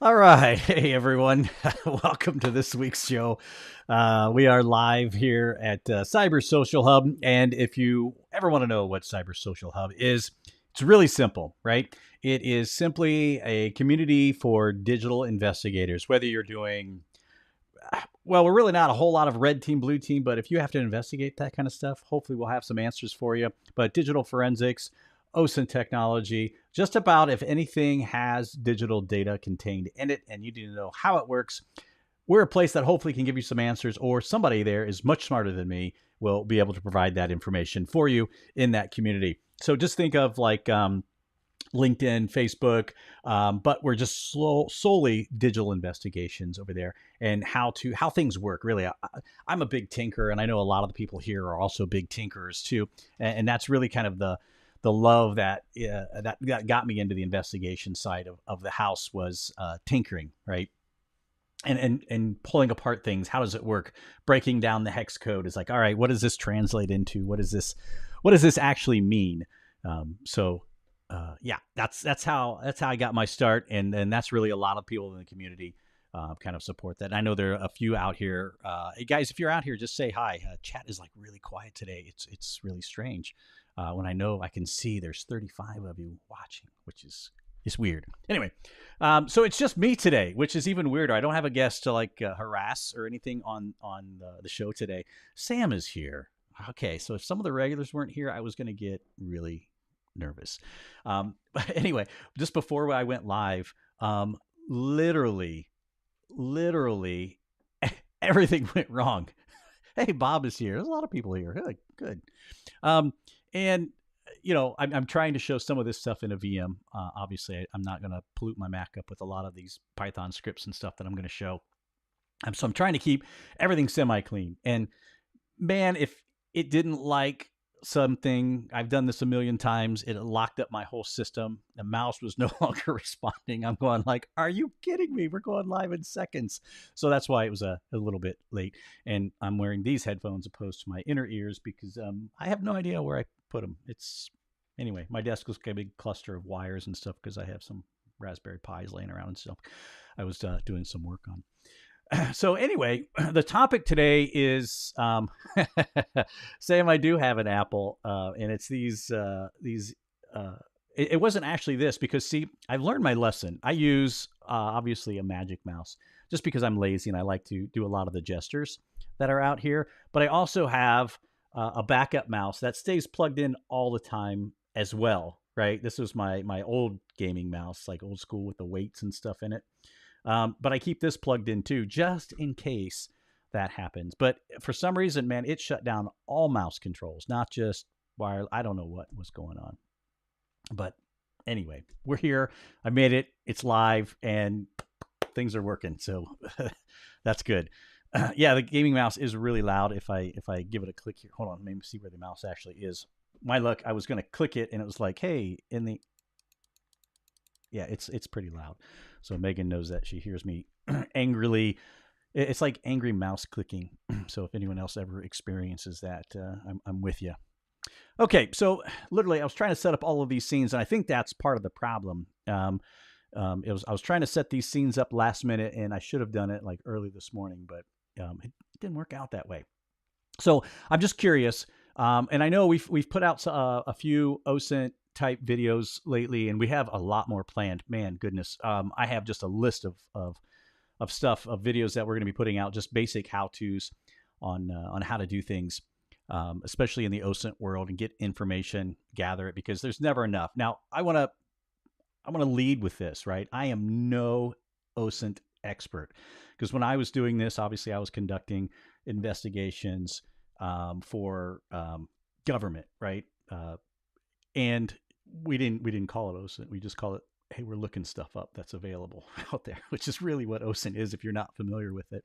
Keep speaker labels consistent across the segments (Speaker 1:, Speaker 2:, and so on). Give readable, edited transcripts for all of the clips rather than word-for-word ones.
Speaker 1: All right. Hey, everyone. Welcome to this week's show. We are live here at Cyber Social Hub. And if you ever want to know what Cyber Social Hub is, it's really simple, right? It is simply a community for digital investigators, whether you're doing, well, we're really not a whole lot of red team, blue team, but if you have to investigate that kind of stuff, hopefully we'll have some answers for you. But digital forensics, OSINT technology, just about if anything has digital data contained in it and you need to know how it works, we're a place that hopefully can give you some answers, or somebody there is much smarter than me will be able to provide that information for you in that community. So just think of like LinkedIn, Facebook, but we're just solely digital investigations over there and how things work. Really, I'm a big tinker, and I know a lot of the people here are also big tinkers too, and that's really kind of the love that got me into the investigation side of the house was tinkering, right? And pulling apart things. How does it work? Breaking down the hex code is like, all right, what does this translate into? What does this actually mean? Yeah, that's how I got my start, and that's really a lot of people in the community kind of support that. And I know there are a few out here. Hey guys, if you're out here, just say hi. Chat is like really quiet today. It's really strange. When I know I can see there's 35 of you watching, which is weird. Anyway, so it's just me today, which is even weirder. I don't have a guest to like harass or anything on the show today. Sam is here. Okay, so if some of the regulars weren't here, I was going to get really nervous. But anyway, just before I went live, literally everything went wrong. Hey, Bob is here. There's a lot of people here. Good. And I'm trying to show some of this stuff in a VM. Obviously, I'm not going to pollute my Mac up with a lot of these Python scripts and stuff that I'm going to show. So I'm trying to keep everything semi-clean. And man, if it didn't like something, I've done this a million times, it locked up my whole system. The mouse was no longer responding. I'm going like, are you kidding me? We're going live in seconds. So that's why it was a little bit late. And I'm wearing these headphones opposed to my inner ears because I have no idea where I put them. Anyway, my desk was a big cluster of wires and stuff because I have some Raspberry Pis laying around and stuff I was doing some work on. So anyway, the topic today is Sam, I do have an Apple, and it's these. It wasn't actually this because see, I've learned my lesson. I use obviously a Magic Mouse just because I'm lazy and I like to do a lot of the gestures that are out here. But I also have a backup mouse that stays plugged in all the time as well. Right, this was my old gaming mouse, like old school with the weights and stuff in it. But I keep this plugged in too, just in case that happens. But for some reason, man, it shut down all mouse controls, not just wire. I don't know what was going on. But anyway, we're here. I made it. It's live and things are working. So that's good. Yeah, the gaming mouse is really loud. If I give it a click here, hold on, let me see where the mouse actually is. My luck, I was going to click it and it was like, hey, yeah, it's pretty loud. So Megan knows that. She hears me angrily. It's like angry mouse clicking. So if anyone else ever experiences that, I'm with you. Okay, so literally, I was trying to set up all of these scenes, and I think that's part of the problem. I was trying to set these scenes up last minute, and I should have done it like early this morning, but it didn't work out that way. So I'm just curious, and I know we've put out a few OSINT type videos lately, and we have a lot more planned. Man, goodness, I have just a list of stuff, of videos that we're going to be putting out, just basic how-tos on how to do things, especially in the OSINT world, and get information, gather it, because there's never enough. Now, I want to lead with this, right? I am no OSINT expert, because when I was doing this, obviously I was conducting investigations for government, right? And we didn't call it OSINT. We just call it, hey, we're looking stuff up that's available out there, which is really what OSINT is if you're not familiar with it.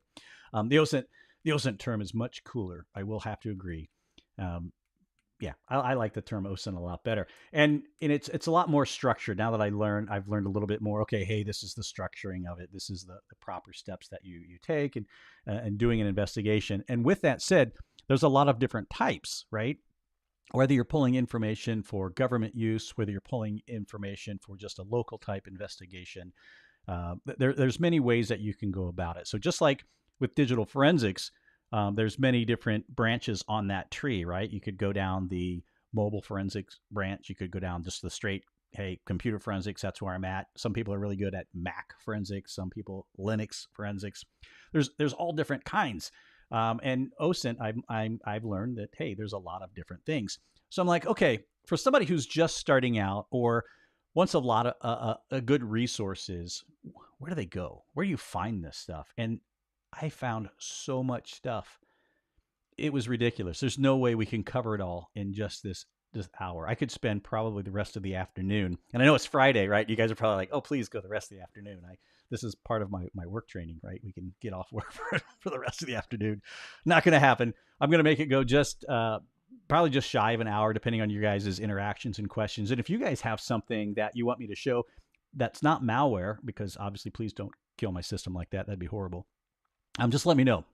Speaker 1: The OSINT term is much cooler. I will have to agree. Yeah, I like the term OSINT a lot better, and it's a lot more structured now that I've learned a little bit more. Okay, hey, this is the structuring of it. This is the proper steps that you take and doing an investigation. And with that said, there's a lot of different types, right? Whether you're pulling information for government use, whether you're pulling information for just a local type investigation, There's many ways that you can go about it. So just like with digital forensics, there's many different branches on that tree, right? You could go down the mobile forensics branch. You could go down just the straight, hey, computer forensics, that's where I'm at. Some people are really good at Mac forensics. Some people Linux forensics. There's all different kinds. And OSINT, I've learned that, hey, there's a lot of different things. So I'm like, okay, for somebody who's just starting out or wants a lot of a good resources, where do they go? Where do you find this stuff? And I found so much stuff. It was ridiculous. There's no way we can cover it all in just this hour. I could spend probably the rest of the afternoon. And I know it's Friday, right? You guys are probably like, oh, please go the rest of the afternoon. This is part of my work training, right? We can get off work for the rest of the afternoon. Not going to happen. I'm going to make it go just probably just shy of an hour, depending on your guys' interactions and questions. And if you guys have something that you want me to show that's not malware, because obviously please don't kill my system like that. That'd be horrible. Just let me know.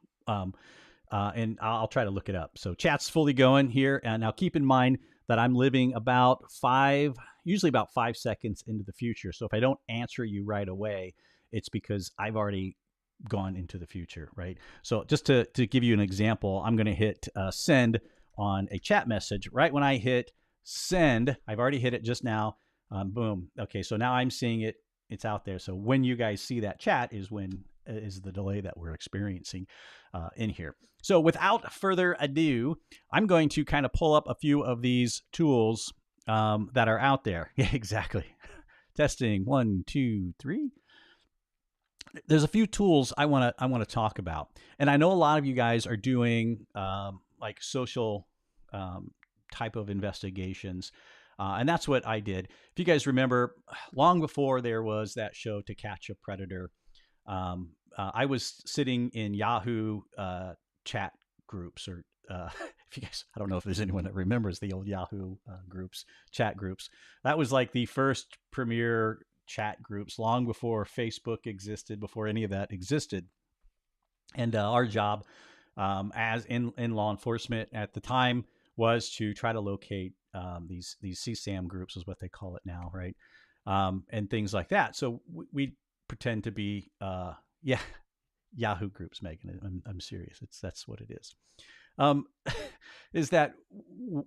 Speaker 1: And I'll try to look it up. So chat's fully going here. And now keep in mind that I'm living usually about 5 seconds into the future. So if I don't answer you right away, it's because I've already gone into the future, right? So just to give you an example, I'm going to hit send on a chat message. Right when I hit send, I've already hit it just now. Boom. Okay, so now I'm seeing it. It's out there. So when you guys see that chat is the delay that we're experiencing in here. So without further ado, I'm going to kind of pull up a few of these tools that are out there. Yeah, exactly. Testing 1, 2, 3. There's a few tools I want to talk about, and I know a lot of you guys are doing like social type of investigations. And that's what I did. If you guys remember, long before there was that show To Catch a Predator, I was sitting in Yahoo chat groups, or if you guys, I don't know if there's anyone that remembers the old Yahoo chat groups. That was like the first premier chat groups, long before Facebook existed, before any of that existed. And our job as in law enforcement at the time was to try to locate these CSAM groups, is what they call it now, right? And things like that. So we pretend to be Yahoo groups, Megan. I'm serious. That's what it is. Is that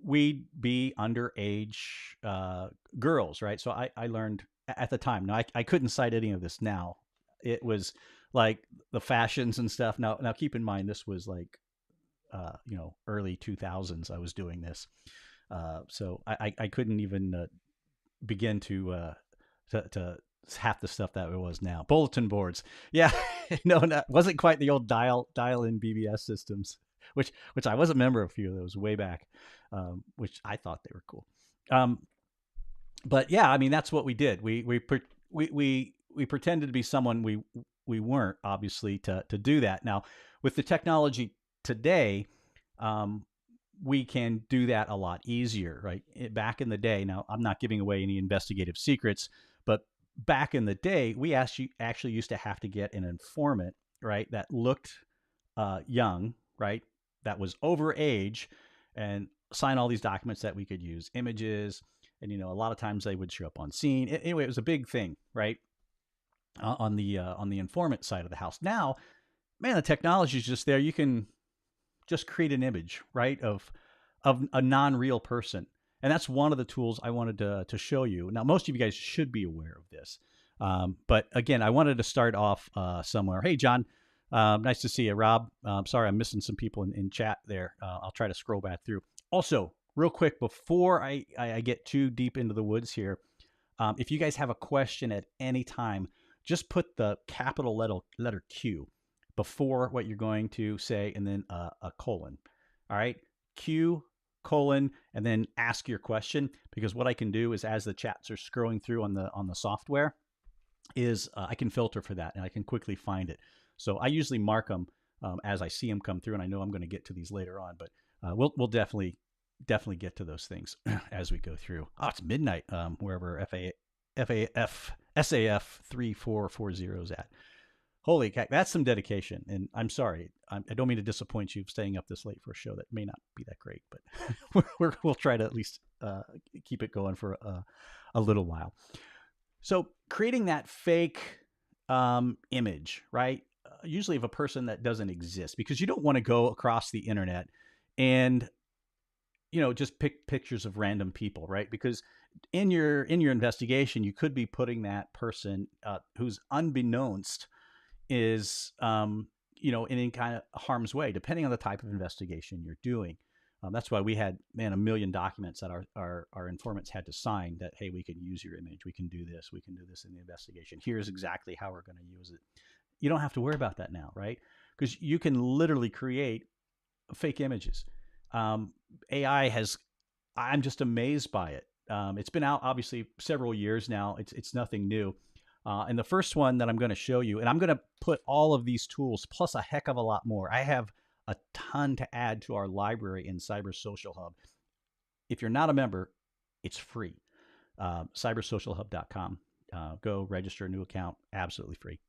Speaker 1: we'd be underage girls, right? So I learned at the time. Now I couldn't cite any of this now. It was like the fashions and stuff. Now keep in mind, this was like early 2000s. I was doing this. So I couldn't even begin to half the stuff that it was now. Bulletin boards. Yeah, no, wasn't quite the old dial-in BBS systems, which I was a member of a few of those way back, which I thought they were cool. But yeah, I mean, that's what we did. We pretended to be someone we weren't, obviously, to do that. Now, with the technology today, we can do that a lot easier, right? Back in the day, now I'm not giving away any investigative secrets, but back in the day, we actually used to have to get an informant, right, that looked young, right, that was over age, and sign all these documents that we could use, images, and a lot of times they would show up on scene. Anyway, it was a big thing, right, on the informant side of the house. Now, man, the technology is just there. You can just create an image, right, of a non-real person. And that's one of the tools I wanted to show you. Now, most of you guys should be aware of this. But again, I wanted to start off somewhere. Hey, John, nice to see you. Rob, sorry, I'm missing some people in chat there. I'll try to scroll back through. Also, real quick, before I get too deep into the woods here, if you guys have a question at any time, just put the capital letter Q before what you're going to say, and then a colon. All right, Q, colon, and then ask your question, because what I can do is, as the chats are scrolling through on the software, is I can filter for that and I can quickly find it. So I usually mark them as I see them come through, and I know I'm going to get to these later on, but we'll definitely get to those things as we go through. Oh, it's midnight wherever SAF 3440 is at. Holy cow, that's some dedication. And I'm sorry, I don't mean to disappoint you staying up this late for a show that may not be that great, but we'll try to at least keep it going for a little while. So creating that fake image, right? Usually of a person that doesn't exist, because you don't want to go across the internet and just pick pictures of random people, right? Because in your investigation, you could be putting that person who's unbeknownst is in any kind of harm's way, depending on the type of investigation you're doing. That's why we had a million documents that our informants had to sign that, hey, we can use your image, we can do this in the investigation. Here's exactly how we're going to use it. You don't have to worry about that now, right? Because you can literally create fake images. AI has, I'm just amazed by it. It's been out obviously several years now. It's nothing new. And the first one that I'm going to show you, and I'm going to put all of these tools plus a heck of a lot more. I have a ton to add to our library in Cyber Social Hub. If you're not a member, it's free. cybersocialhub.com. Go register a new account, absolutely free.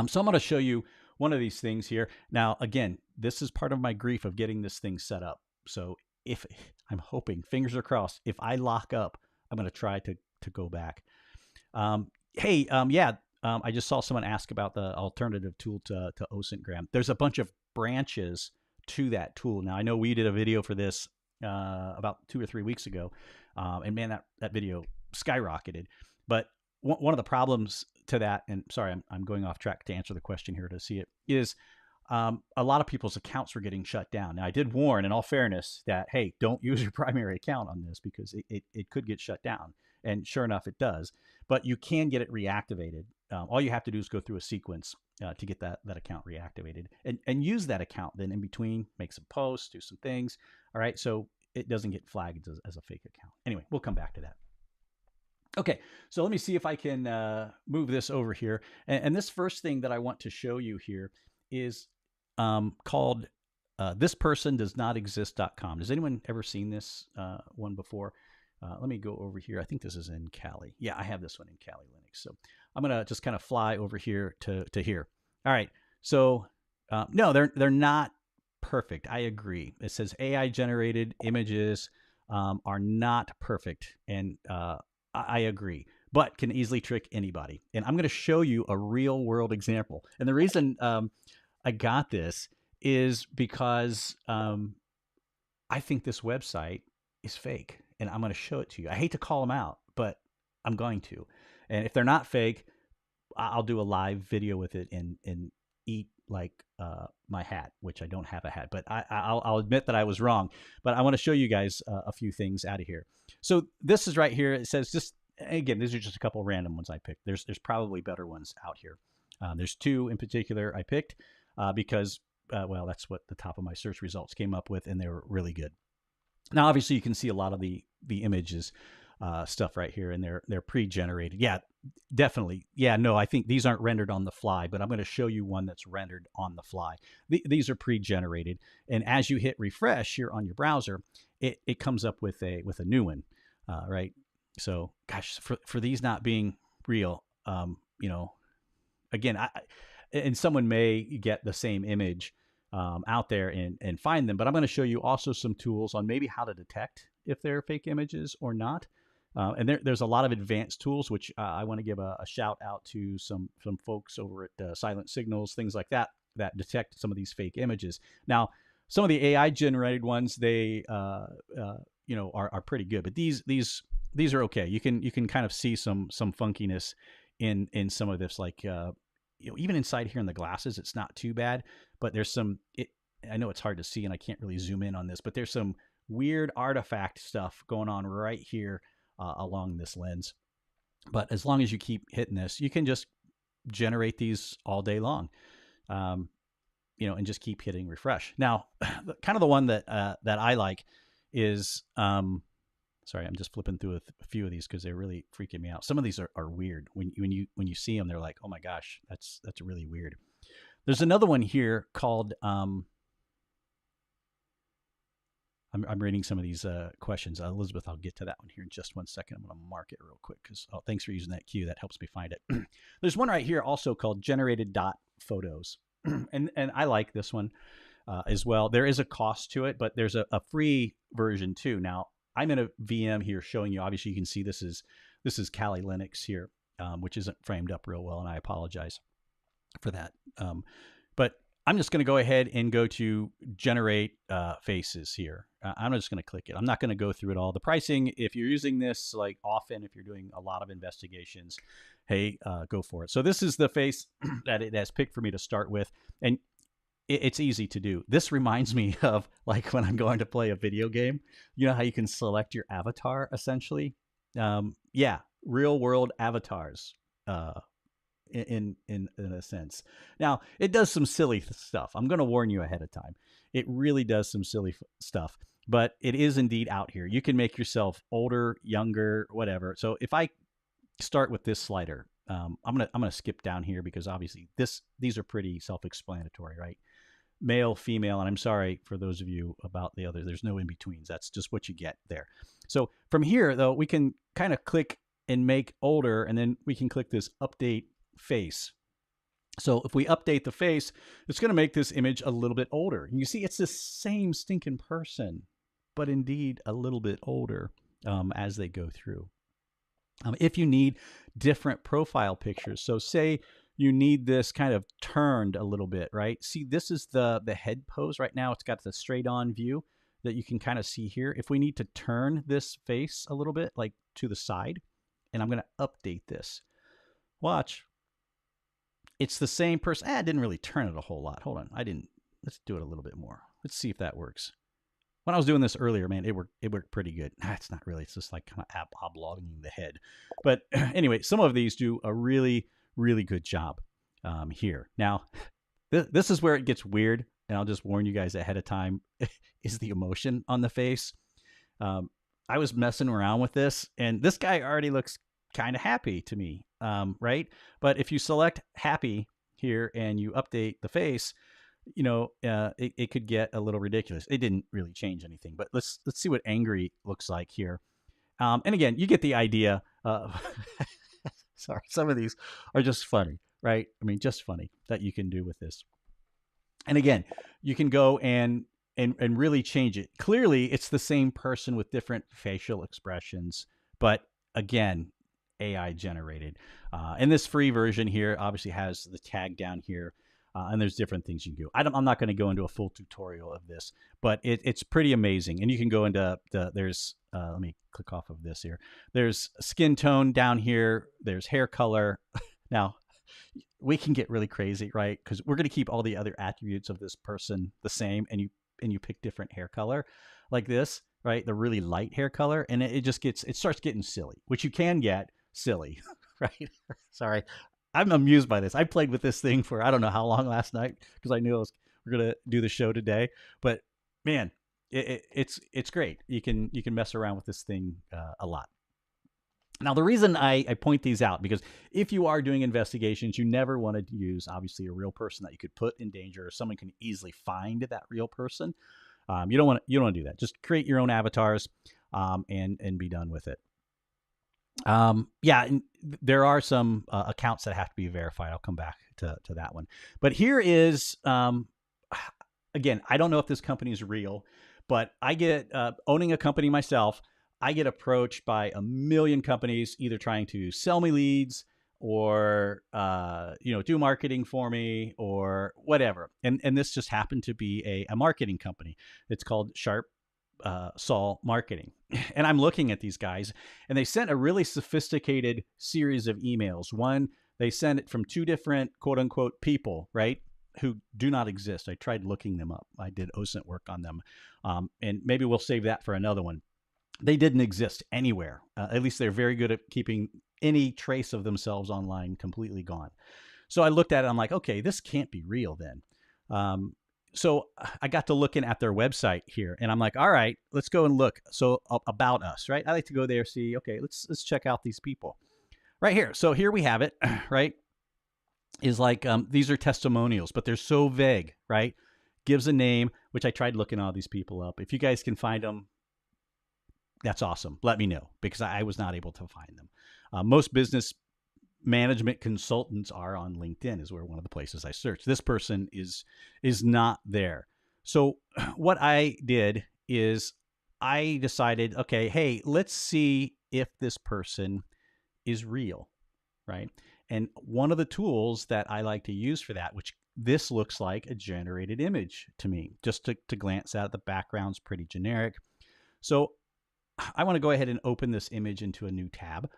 Speaker 1: So I'm going to show you one of these things here. Now, again, this is part of my grief of getting this thing set up. So if I'm hoping, fingers are crossed, if I lock up, I'm going to try to go back. I just saw someone ask about the alternative tool to OSINT, Graham. There's a bunch of branches to that tool. Now, I know we did a video for this about 2 or 3 weeks ago, and man, that video skyrocketed. But one of the problems to that, and sorry, I'm going off track to answer the question here to see it, is a lot of people's accounts were getting shut down. Now, I did warn, in all fairness, that, hey, don't use your primary account on this because it could get shut down. And sure enough, it does. But you can get it reactivated. All you have to do is go through a sequence to get that account reactivated, and use that account then in between, make some posts, do some things. All right, so it doesn't get flagged as a fake account. Anyway, we'll come back to that. Okay, so let me see if I can move this over here. And this first thing that I want to show you here is called thispersondoesnotexist.com. Has anyone ever seen this one before? Let me go over here. I think this is in Kali. Yeah, I have this one in Kali Linux. So I'm going to just kind of fly over here to here. All right. So no, they're not perfect. I agree. It says AI generated images are not perfect. And I agree, but can easily trick anybody. And I'm going to show you a real world example. And the reason I got this is because I think this website is fake. And I'm going to show it to you. I hate to call them out, but I'm going to. And if they're not fake, I'll do a live video with it and eat like my hat, which I don't have a hat. But I'll admit that I was wrong. But I want to show you guys a few things out of here. So this is right here. It says just, again, these are just a couple random ones I picked. There's probably better ones out here. There's 2 in particular I picked because, well, that's what the top of my search results came up with, and they were really good. Now, obviously, you can see a lot of the images stuff right here, and they're pre-generated. Yeah, definitely. Yeah, no, I think these aren't rendered on the fly, but I'm going to show you one that's rendered on the fly. These are pre-generated, and as you hit refresh here on your browser, it comes up with a new one, right? So, gosh, for these not being real, again, and someone may get the same image out there and find them. But I'm going to show you also some tools on maybe how to detect if they're fake images or not. And there's a lot of advanced tools, which I want to give a shout out to some folks over at Silent Signals, things like that detect some of these fake images. Now, some of the AI generated ones, they are pretty good, but these are okay. You can kind of see some funkiness in some of this, like even inside here in the glasses, it's not too bad, but there's some, I know it's hard to see and I can't really zoom in on this, but there's some weird artifact stuff going on right here along this lens. But as long as you keep hitting this, you can just generate these all day long, and just keep hitting refresh. Now, kind of the one that I like is, sorry, I'm just flipping through a few of these because they're really freaking me out. Some of these are weird. When you see them, they're like, oh my gosh, that's really weird. There's another one here called, I'm reading some of these questions. Elizabeth, I'll get to that one here in just 1 second. I'm going to mark it real quick because thanks for using that cue. That helps me find it. There's one right here also called generated.photos. and I like this one as well. There is a cost to it, but there's a free version too. Now, I'm in a VM here showing you, obviously you can see this is Kali Linux here. which isn't framed up real well, and I apologize for that. But I'm just going to go ahead and go to generate faces here. I'm just going to click it. I'm not going to go through it all. The pricing, if you're using this like often, if you're doing a lot of investigations, hey, go for it. So this is the face that it has picked for me to start with. And it's easy to do. This reminds me of like when I'm going to play a video game. You know how you can select your avatar essentially? Yeah, real world avatars. In a sense. Now, it does some silly stuff. I'm going to warn you ahead of time. It really does some silly stuff, but it is indeed out here. You can make yourself older, younger, whatever. So if I start with this slider, I'm gonna skip down here because obviously these are pretty self-explanatory, right? Male, female, and I'm sorry for those of you about the other. There's no in betweens. That's just what you get there. So from here, though, we can kind of click and make older, and then we can click this update face. So if we update the face, it's going to make this image a little bit older. You see, it's the same stinking person, but indeed a little bit older as they go through. If you need different profile pictures, so say you need this kind of turned a little bit, right? See, this is the head pose right now. It's got the straight on view that you can kind of see here. If we need to turn this face a little bit, like to the side, and I'm going to update this. Watch. It's the same person. I didn't really turn it a whole lot. Hold on. Let's do it a little bit more. Let's see if that works. When I was doing this earlier, man, it worked pretty good. It's not really. It's just like kind of oblogging the head. But anyway, some of these do a really, really good job here. Now, this is where it gets weird, and I'll just warn you guys ahead of time, is the emotion on the face. I was messing around with this, and this guy already looks kind of happy to me, right? But if you select happy here and you update the face, you know, it could get a little ridiculous. It didn't really change anything, but let's see what angry looks like here. And again, you get the idea. Sorry, some of these are just funny, right? I mean, just funny that you can do with this. And again, you can go and really change it. Clearly, it's the same person with different facial expressions, but again, AI generated. And this free version here obviously has the tag down here, and there's different things you can do. I'm not going to go into a full tutorial of this, but it's pretty amazing. And you can go into there's let me click off of this here. There's skin tone down here. There's hair color. Now, we can get really crazy, right? Because we're going to keep all the other attributes of this person the same, and you pick different hair color like this, right? The really light hair color, and it starts getting silly, which you can get silly, right? Sorry, I'm amused by this. I played with this thing for I don't know how long last night because I knew we're gonna do the show today. But man, it's great. You can mess around with this thing a lot. Now, the reason I point these out, because if you are doing investigations, you never want to use, obviously, a real person that you could put in danger, or someone can easily find that real person. You don't want to do that. Just create your own avatars and be done with it. Yeah, and there are some accounts that have to be verified. I'll come back to that one. But here is, again, I don't know if this company is real, but I get, owning a company myself, I get approached by a million companies either trying to sell me leads or do marketing for me or whatever. And this just happened to be a marketing company. It's called Sharp Sol Marketing. And I'm looking at these guys, and they sent a really sophisticated series of emails. One, they sent it from two different quote unquote people, right, who do not exist. I tried looking them up. I did OSINT work on them. And maybe we'll save that for another one. They didn't exist anywhere. At least they're very good at keeping any trace of themselves online completely gone. So I looked at it. I'm like, okay, this can't be real then. So I got to looking at their website here, and I'm like, all right, let's go and look. So about us, right? I like to go there, see, okay, let's check out these people right here. So here we have it, right? Is like, these are testimonials, but they're so vague, right? Gives a name, which I tried looking all these people up. If you guys can find them, that's awesome. Let me know, because I was not able to find them. Most business management consultants are on LinkedIn, is where one of the places I searched. This person is not there. So what I did is I decided, okay, hey, let's see if this person is real. right? And one of the tools that I like to use for that, which this looks like a generated image to me, just to glance at, the background's pretty generic. So I want to go ahead and open this image into a new tab,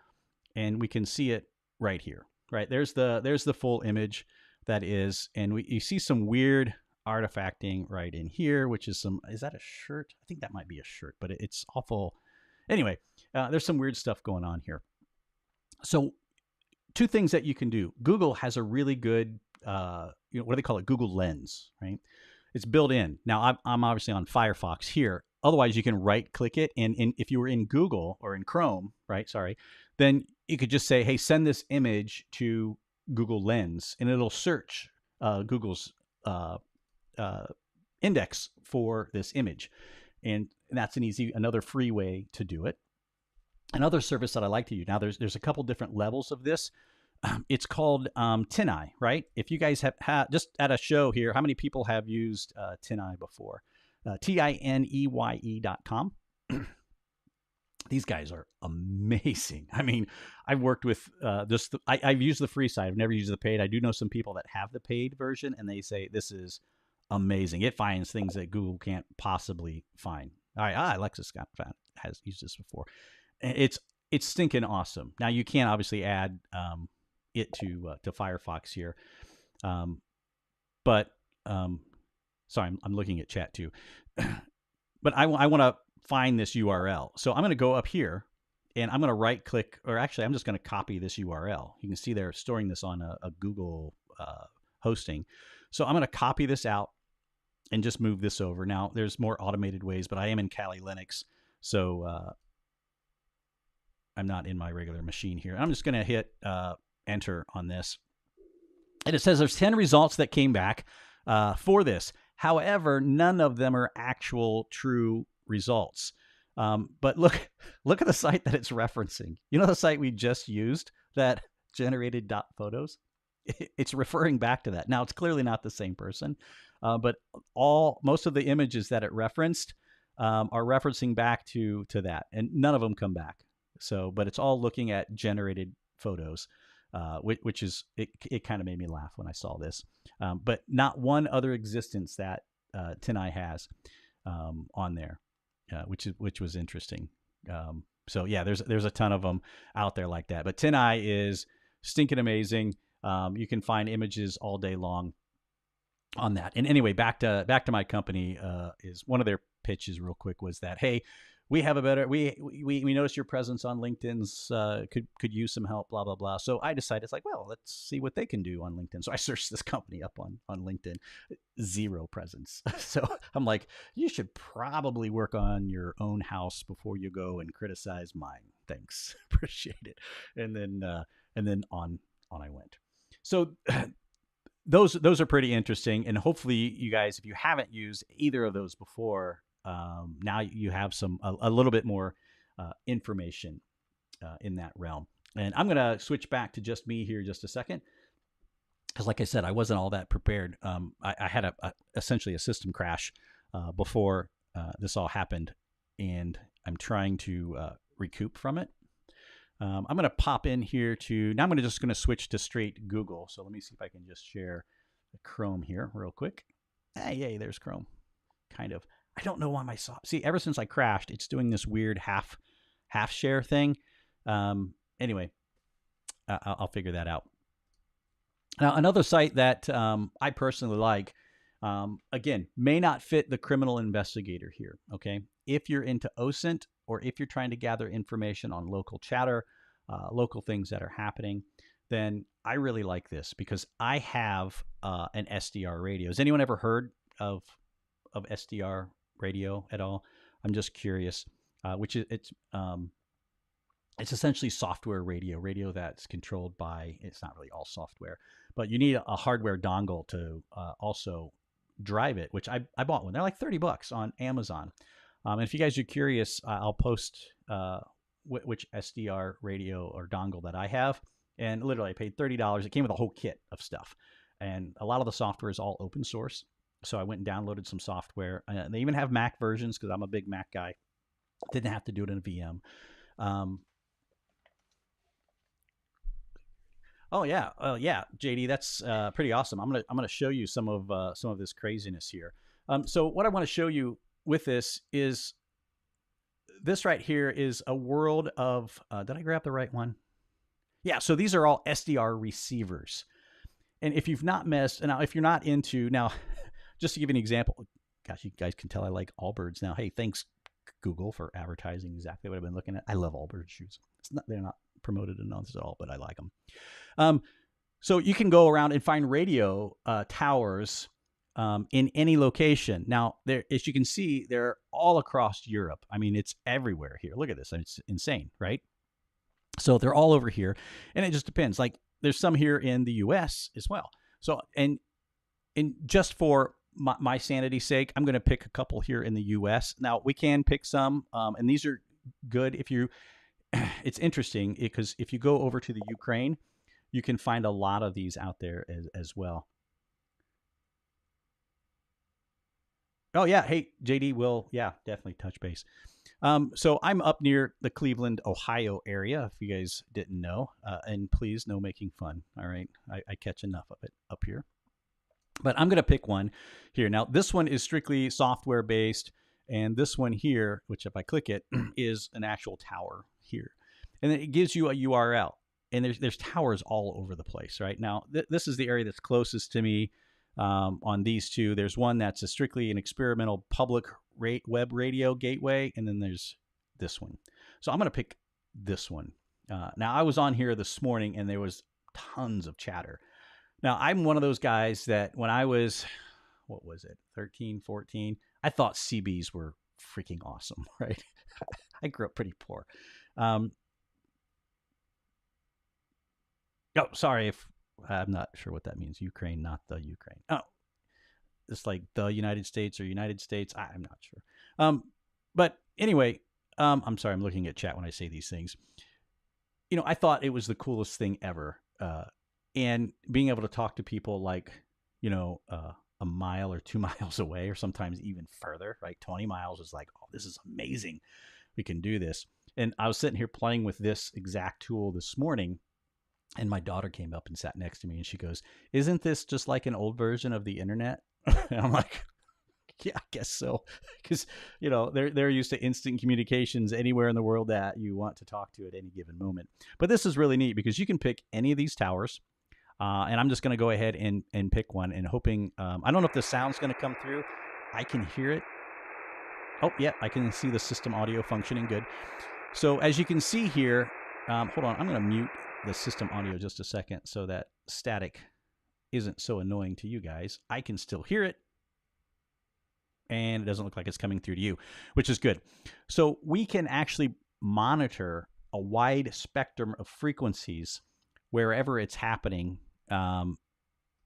Speaker 1: and we can see it right here, right? There's the full image that is, and you see some weird artifacting right in here, which is is that a shirt? I think that might be a shirt, but it's awful. Anyway, there's some weird stuff going on here. So two things that you can do. Google has a really good, what do they call it? Google Lens, right? It's built in. Now, I'm obviously on Firefox here. Otherwise, you can right-click it, and if you were in Google or in Chrome, right? Sorry, then you could just say, "Hey, send this image to Google Lens," and it'll search Google's index for this image, and that's another free way to do it. Another service that I like to use. Now, there's a couple different levels of this. It's called TinEye, right? If you guys have just at a show here, how many people have used TinEye before? TINEYE.com. These guys are amazing. I mean, I've worked with I've used the free side. I've never used the paid. I do know some people that have the paid version, and they say this is amazing. It finds things that Google can't possibly find. All right, Alexis Scott has used this before. It's stinking awesome. Now you can't obviously add it to Firefox here, but sorry, I'm looking at chat too. But I want to find this URL, so I'm going to go up here and I'm going to right click, or actually I'm just going to copy this URL. You can see they're storing this on a Google hosting, so I'm going to copy this out and just move this over. Now there's more automated ways, but I am in Kali Linux, so I'm not in my regular machine here. I'm just going to hit enter on this. And it says there's 10 results that came back for this. However, none of them are actual true results. But look at the site that it's referencing. You know the site we just used that generated .photos? It's referring back to that. Now, it's clearly not the same person, but most of the images that it referenced are referencing back to that, and none of them come back. So, but it's all looking at generated photos, which is, it kind of made me laugh when I saw this. But not one other existence that TinEye has on there, which was interesting. So yeah, there's a ton of them out there like that. But TinEye is stinking amazing. You can find images all day long on that. And anyway, back to my company, is one of their pitches real quick was that, hey, we have a better, we noticed your presence on LinkedIn's, could use some help, blah, blah, blah. So I decided, it's like, well, let's see what they can do on LinkedIn. So I searched this company up on LinkedIn, zero presence. So I'm like, you should probably work on your own house before you go and criticize mine. Thanks. Appreciate it. And then on I went. So those are pretty interesting. And hopefully you guys, if you haven't used either of those before, now you have a little bit more information in that realm. And I'm going to switch back to just me here just a second, because like I said, I wasn't all that prepared. I had essentially a system crash before this all happened, and I'm trying to recoup from it. I'm going to pop in here now I'm just going to switch to straight Google. So let me see if I can just share Chrome here real quick. Yay, there's Chrome. Kind of. I don't know why see, ever since I crashed, it's doing this weird half share thing. Anyway, I'll figure that out. Now, another site that I personally like, again, may not fit the criminal investigator here. Okay, if you're into OSINT, or if you're trying to gather information on local chatter, local things that are happening, then I really like this, because I have an SDR radio. Has anyone ever heard of SDR radio at all? I'm just curious. It's essentially software radio that's controlled by, it's not really all software, but you need a hardware dongle to also drive it, which I bought one. They're like $30 on Amazon. And if you guys are curious, I'll post which SDR radio or dongle that I have. And literally I paid $30. It came with a whole kit of stuff. And a lot of the software is all open source. So I went and downloaded some software. They even have Mac versions, because I'm a big Mac guy. Didn't have to do it in a VM. Oh yeah, yeah, JD, that's pretty awesome. I'm gonna show you some of this craziness here. So what I want to show you with this is this right here is a world of. Did I grab the right one? Yeah. So these are all SDR receivers, and if you've not messed now, if you're not into now, just to give you an example, gosh, you guys can tell I like Allbirds now. Hey, thanks Google for advertising exactly what I've been looking at. I love Allbirds shoes. They're not promoted enough at all, but I like them. Um, so you can go around and find radio towers in any location. Now, there, as you can see, they're all across Europe. I mean, it's everywhere here. Look at this. It's insane, right? So they're all over here, and it just depends. Like there's some here in the U.S. as well. So and just for my sanity's sake, I'm going to pick a couple here in the U.S. Now we can pick some, and these are good if you. It's interesting because if you go over to the Ukraine, you can find a lot of these out there as well. Oh yeah, hey JD, will yeah definitely touch base. So I'm up near the Cleveland, Ohio area. If you guys didn't know, and please no making fun. All right, I catch enough of it up here. But I'm going to pick one here. Now this one is strictly software based, and this one here, which if I click it, is an actual tower here, and then it gives you a URL. And there's towers all over the place right now. This is the area that's closest to me. On these two, there's one that's a strictly an experimental public web radio gateway, and then there's this one. So I'm going to pick this one. Now I was on here this morning, and there was tons of chatter. Now I'm one of those guys that when I was, what was it, 13, 14, I thought CBs were freaking awesome, right? I grew up pretty poor. Oh, sorry if I'm not sure what that means. Ukraine, not the Ukraine. Oh, it's like the United States or United States. I'm not sure. But anyway, I'm sorry. I'm looking at chat when I say these things. You know, I thought it was the coolest thing ever. And being able to talk to people like, you know, a mile or 2 miles away, or sometimes even further, right? 20 miles is like, oh, this is amazing. We can do this. And I was sitting here playing with this exact tool this morning. And my daughter came up and sat next to me, and she goes, "Isn't this just like an old version of the internet?" And I'm like, "Yeah, I guess so," because you know they're used to instant communications anywhere in the world that you want to talk to at any given moment. But this is really neat because you can pick any of these towers, and I'm just going to go ahead and pick one, and hoping I don't know if the sound's going to come through. I can hear it. Oh yeah, I can see the system audio functioning good. So as you can see here, hold on, I'm going to mute the system audio just a second so that static isn't so annoying to you guys. I can still hear it, and it doesn't look like it's coming through to you, which is good. So we can actually monitor a wide spectrum of frequencies wherever it's happening. And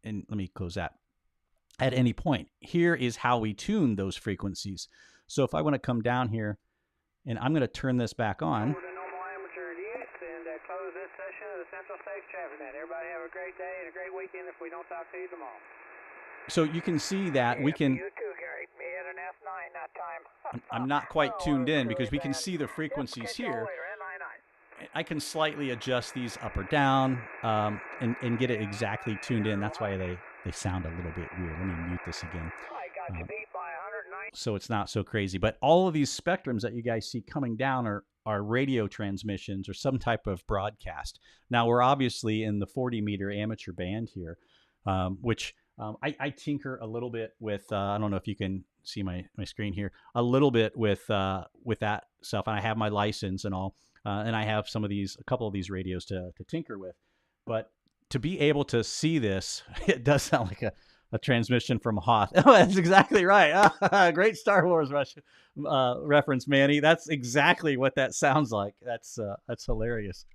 Speaker 1: let me close that. At any point, here is how we tune those frequencies. So if I want to come down here, and I'm going to turn this back on.
Speaker 2: Close this session of the Central States Traffic Net. Everybody have a great day and a great weekend if we don't talk to you tomorrow.
Speaker 1: So you can see that we can.
Speaker 2: You too, Gary. Me at an S9 that time.
Speaker 1: I'm not quite tuned in because we can see the frequencies here.
Speaker 2: N99.
Speaker 1: I can slightly adjust these up or down and get it exactly tuned in. That's why they sound a little bit weird. Let me mute this again.
Speaker 2: I got you beat by 109.
Speaker 1: So it's not so crazy. But all of these spectrums that you guys see coming down are radio transmissions or some type of broadcast. Now we're obviously in the 40 meter amateur band here, which I tinker a little bit with. I don't know if you can see my screen here. A little bit with that stuff. And I have my license and all, and I have a couple of these radios to tinker with. But to be able to see this, it does sound like a transmission from Hoth. Oh, that's exactly right. Great Star Wars reference, Manny. That's exactly what that sounds like. That's hilarious.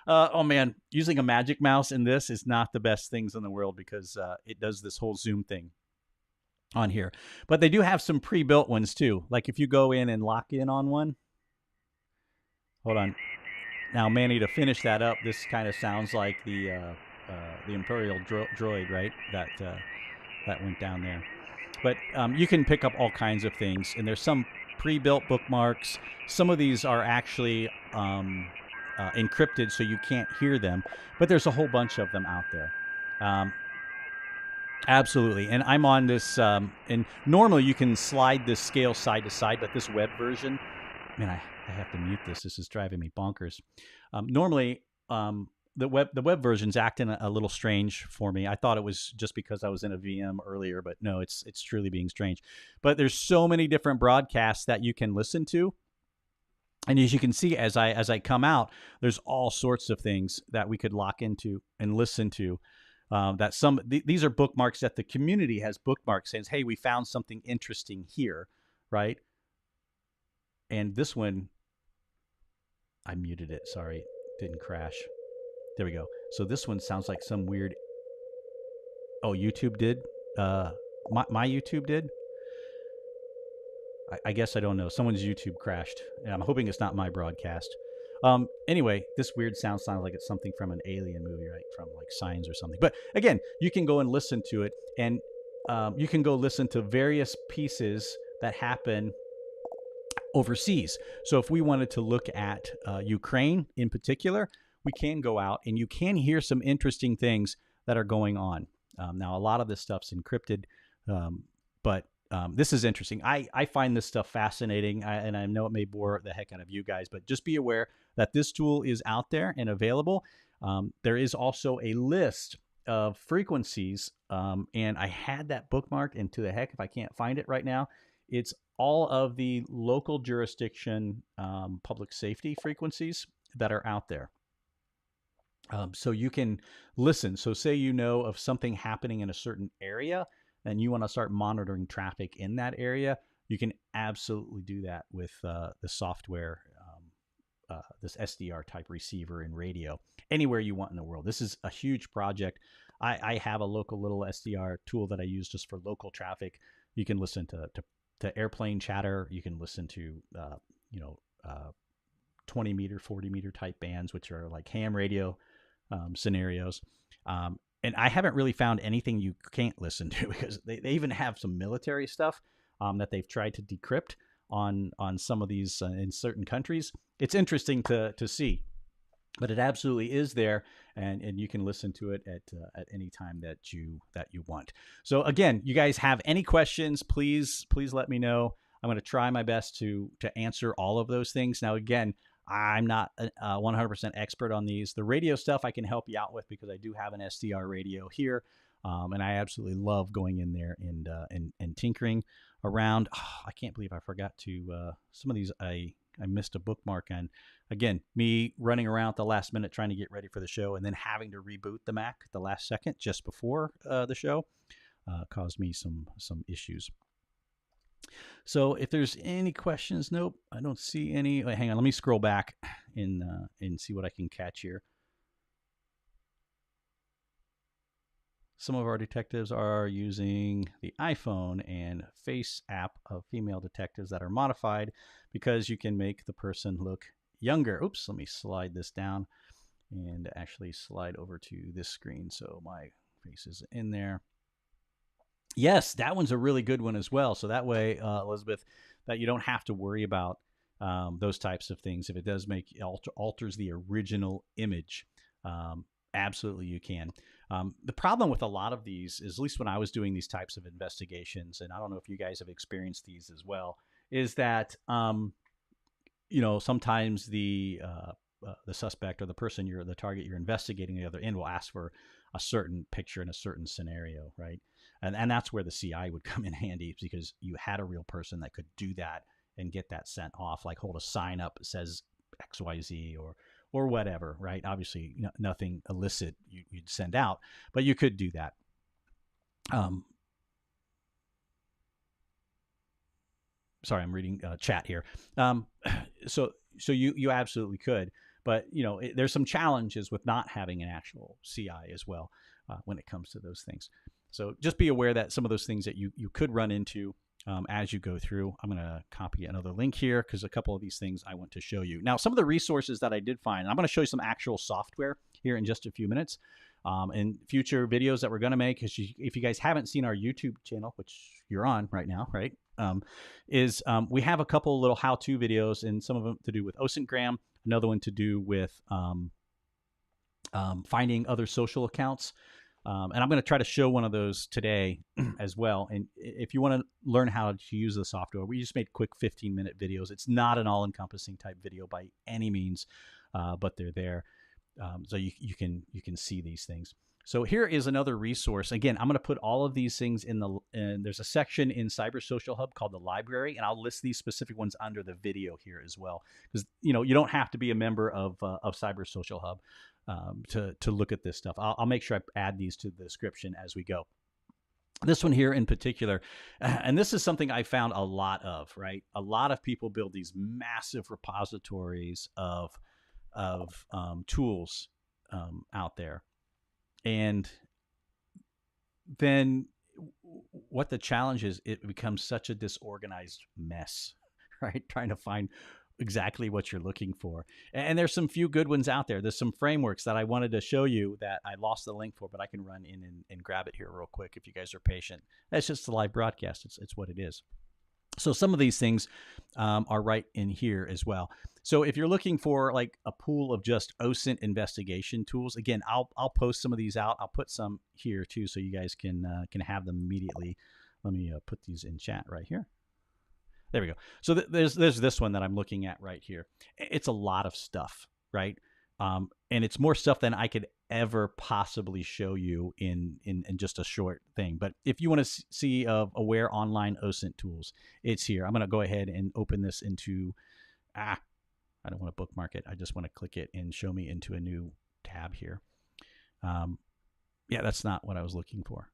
Speaker 1: Oh man, using a magic mouse in this is not the best things in the world because it does this whole zoom thing on here. But they do have some pre-built ones too. Like if you go in and lock in on one. Hold on. Now, Manny, to finish that up, this kind of sounds like the Imperial droid, right? That went down there. But you can pick up all kinds of things, and there's some pre-built bookmarks. Some of these are actually encrypted so you can't hear them. But there's a whole bunch of them out there. Absolutely. And I'm on this, and normally you can slide this scale side to side, but this web version, man, I have to mute this. This is driving me bonkers. Normally, the web version's acting a little strange for me. I thought it was just because I was in a VM earlier, but no, it's truly being strange. But there's so many different broadcasts that you can listen to. And as you can see, as I come out, there's all sorts of things that we could lock into and listen to. These are bookmarks that the community has bookmarks saying, hey, we found something interesting here, right? And this one, I muted it. Sorry, didn't crash. There we go. So this one sounds like some weird. Oh, YouTube did. My YouTube did. I guess I don't know. Someone's YouTube crashed, and I'm hoping it's not my broadcast. Anyway, this weird sound sounds like it's something from an alien movie, right? From like Signs or something. But again, you can go and listen to it, and you can go listen to various pieces that happen overseas. So if we wanted to look at Ukraine in particular, we can go out and you can hear some interesting things that are going on. Now, a lot of this stuff's encrypted, but this is interesting. I find this stuff fascinating, and I know it may bore the heck out of you guys, but just be aware that this tool is out there and available. There is also a list of frequencies, and I had that bookmarked, and to the heck if I can't find it right now. It's all of the local jurisdiction public safety frequencies that are out there. So you can listen. So say you know of something happening in a certain area and you want to start monitoring traffic in that area, you can absolutely do that with the software, this SDR type receiver and radio, anywhere you want in the world. This is a huge project. I have a local little SDR tool that I use just for local traffic. You can listen to airplane chatter. You can listen to, 20 meter, 40 meter type bands, which are like ham radio scenarios. And I haven't really found anything you can't listen to, because they even have some military stuff that they've tried to decrypt on some of these in certain countries. It's interesting to see, but it absolutely is there, and you can listen to it at any time that you want. So again, you guys have any questions, please let me know. I'm going to try my best to answer all of those things. Now, again, I'm not a 100% expert on these. The radio stuff I can help you out with because I do have an SDR radio here, and I absolutely love going in there and tinkering around. Oh, I can't believe I forgot to some of these I missed a bookmark on. Again, me running around at the last minute trying to get ready for the show and then having to reboot the Mac at the last second just before the show caused me some issues. So if there's any questions, nope, I don't see any. Wait, hang on, let me scroll back and see what I can catch here. Some of our detectives are using the iPhone and Face app of female detectives that are modified because you can make the person look younger. Oops, let me slide this down and actually slide over to this screen so my face is in there. Yes, that one's a really good one as well. So that way, Elizabeth, that you don't have to worry about those types of things. If it does make alters the original image, absolutely you can. The problem with a lot of these is, at least when I was doing these types of investigations, and I don't know if you guys have experienced these as well, is that sometimes the suspect or the person the target you're investigating the other end will ask for a certain picture in a certain scenario, right? And that's where the CI would come in handy, because you had a real person that could do that and get that sent off, like hold a sign up that says XYZ or whatever, right? Obviously, nothing illicit you'd send out, but you could do that. Sorry, I'm reading chat here. So you absolutely could, but there's some challenges with not having an actual CI as well when it comes to those things. So just be aware that some of those things that you could run into as you go through. I'm going to copy another link here because a couple of these things I want to show you. Now, some of the resources that I did find, I'm going to show you some actual software here in just a few minutes. In future videos that we're going to make, if you guys haven't seen our YouTube channel, which you're on right now, right, we have a couple little how-to videos, and some of them to do with OSINT. another one to do with finding other social accounts. And I'm going to try to show one of those today as well. And if you want to learn how to use the software, we just made quick 15-minute videos. It's not an all-encompassing type video by any means, but they're there. So you can see these things. So here is another resource. Again, I'm going to put all of these things there's a section in Cyber Social Hub called the library, and I'll list these specific ones under the video here as well. Because you don't have to be a member of Cyber Social Hub to look at this stuff. I'll make sure I add these to the description as we go. This one here in particular, and this is something I found a lot of, right? A lot of people build these massive repositories of tools out there. And then what the challenge is, it becomes such a disorganized mess, right? Trying to find exactly what you're looking for. And there's some few good ones out there. There's some frameworks that I wanted to show you that I lost the link for, but I can run in and grab it here real quick if you guys are patient. That's just a live broadcast. It's what it is. So some of these things are right in here as well. So if you're looking for like a pool of just OSINT investigation tools, again, I'll post some of these out. I'll put some here too, so you guys can have them immediately. Let me put these in chat right here. There we go. So there's this one that I'm looking at right here. It's a lot of stuff, right? And it's more stuff than I could ever possibly show you in just a short thing. But if you want to see aware online OSINT tools, it's here. I'm going to go ahead and open this into, I don't want to bookmark it. I just want to click it and show me into a new tab here. Yeah, that's not what I was looking for.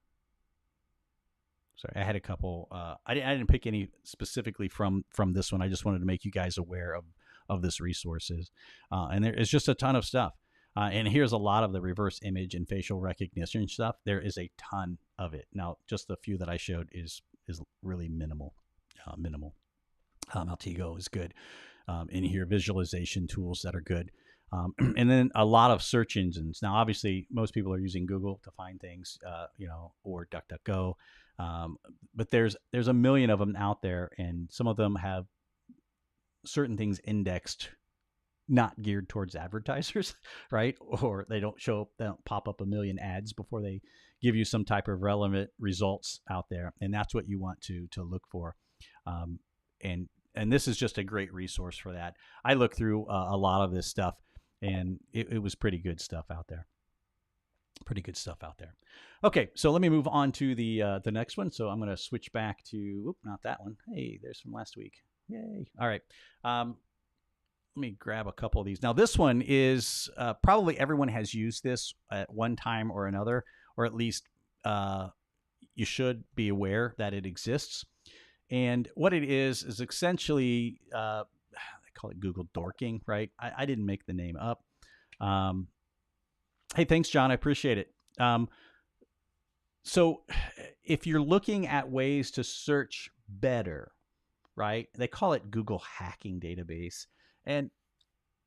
Speaker 1: Sorry, I had a couple. I didn't pick any specifically from this one. I just wanted to make you guys aware of this resources. And there is just a ton of stuff. And here's a lot of the reverse image and facial recognition stuff. There is a ton of it. Now, just the few that I showed is really minimal. Altigo is good. In here, visualization tools that are good. And then a lot of search engines. Now, obviously, most people are using Google to find things, or DuckDuckGo. But there's a million of them out there, and some of them have certain things indexed, not geared towards advertisers, right? Or they don't pop up a million ads before they give you some type of relevant results out there. And that's what you want to look for. And this is just a great resource for that. I looked through a lot of this stuff, and it was pretty good stuff out there. Okay, so let me move on to the next one. So I'm going to switch back to, not that one. Hey, there's from last week. Yay. All right. Let me grab a couple of these. Now, this one is probably everyone has used this at one time or another, or at least you should be aware that it exists. And what it is essentially, they call it Google dorking, right? I didn't make the name up. Hey, thanks, John. I appreciate it. So if you're looking at ways to search better, right? They call it Google hacking database. And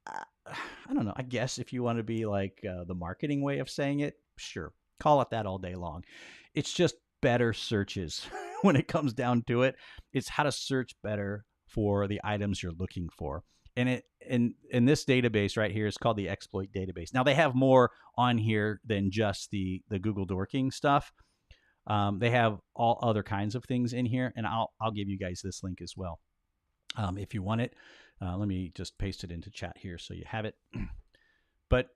Speaker 1: I don't know, I guess if you want to be like the marketing way of saying it, sure, call it that all day long. It's just better searches when it comes down to it. It's how to search better for the items you're looking for. And in this database right here is called the exploit database. Now they have more on here than just the Google dorking stuff. They have all other kinds of things in here, and I'll give you guys this link as well if you want it. Let me just paste it into chat here so you have it. But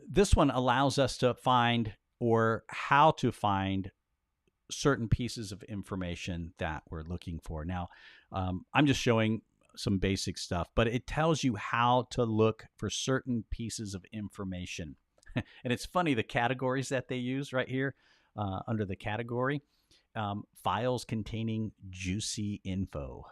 Speaker 1: this one allows us to find, or how to find, certain pieces of information that we're looking for. Now, I'm just showing some basic stuff, but it tells you how to look for certain pieces of information. And it's funny, the categories that they use right here under the category, files containing juicy info.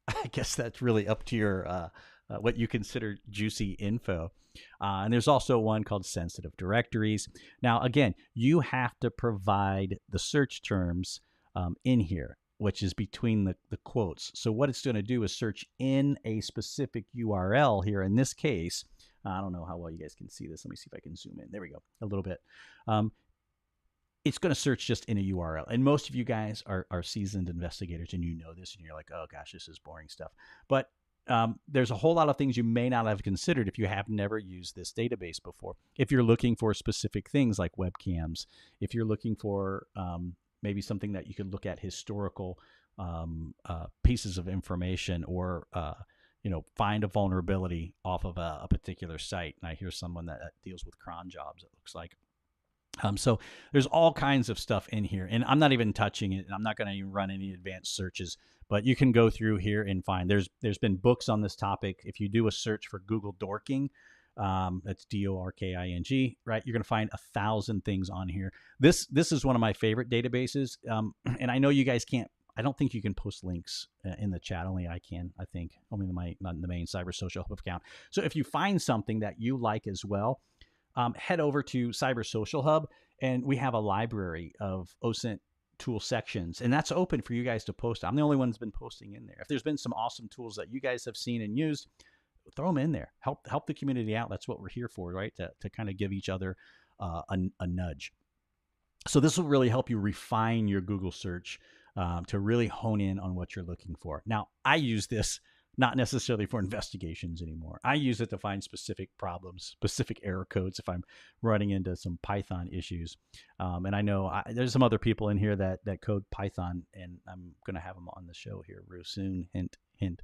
Speaker 1: I guess that's really up to your what you consider juicy info. And there's also one called sensitive directories. Now, again, you have to provide the search terms in here, which is between the quotes. So what it's going to do is search in a specific URL here. In this case, I don't know how well you guys can see this. Let me see if I can zoom in. There we go, a little bit. It's going to search just in a URL. And most of you guys are seasoned investigators, and you know this, and you're like, oh gosh, this is boring stuff. But there's a whole lot of things you may not have considered if you have never used this database before. If you're looking for specific things like webcams, if you're looking for maybe something that you could look at historical pieces of information, or find a vulnerability off of a particular site. And I hear someone that deals with cron jobs, it looks like. So there's all kinds of stuff in here, and I'm not even touching it. And I'm not going to even run any advanced searches, but you can go through here and find. There's been books on this topic. If you do a search for Google dorking, that's DORKING, right? You're going to find 1,000 things on here. This is one of my favorite databases, and I know you guys can't. I don't think you can post links in the chat. Only I can. I think only the main Cyber Social Hub account. So if you find something that you like as well, head over to Cyber Social Hub, and we have a library of OSINT tool sections, and that's open for you guys to post. I'm the only one that's been posting in there. If there's been some awesome tools that you guys have seen and used, throw them in there. Help the community out. That's what we're here for, right? To kind of give each other a nudge. So this will really help you refine your Google search to really hone in on what you're looking for. Now, I use this not necessarily for investigations anymore. I use it to find specific problems, specific error codes if I'm running into some Python issues. And I know there's some other people in here that code Python, and I'm going to have them on the show here real soon. Hint, hint.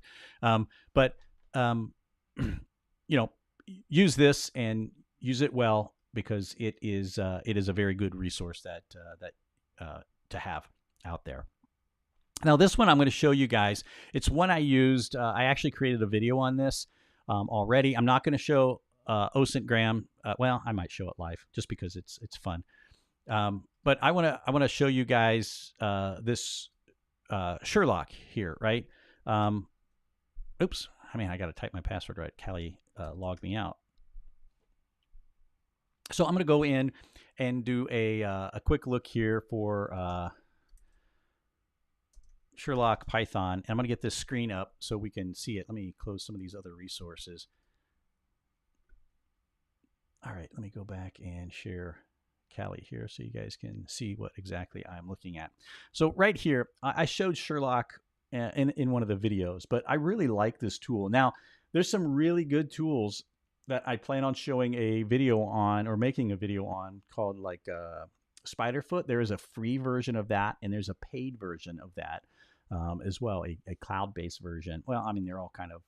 Speaker 1: Use this and use it well, because it is a very good resource that to have out there. Now, this one I'm going to show you guys. It's one I used. I actually created a video on this already. I'm not going to show OSINTgram. Well, I might show it live just because it's fun. But I want to show you guys this Sherlock here, right? Oops. I got to type my password right. Callie logged me out. So I'm going to go in and do a quick look here for Sherlock Python. And I'm going to get this screen up so we can see it. Let me close some of these other resources. All right, let me go back and share Callie here so you guys can see what exactly I'm looking at. So right here, I showed Sherlock in one of the videos, but I really like this tool. Now, there's some really good tools that I plan on showing a video on, or making a video on, called like Spiderfoot. There is a free version of that, and there's a paid version of that as well, a cloud-based version. Well, they're all kind of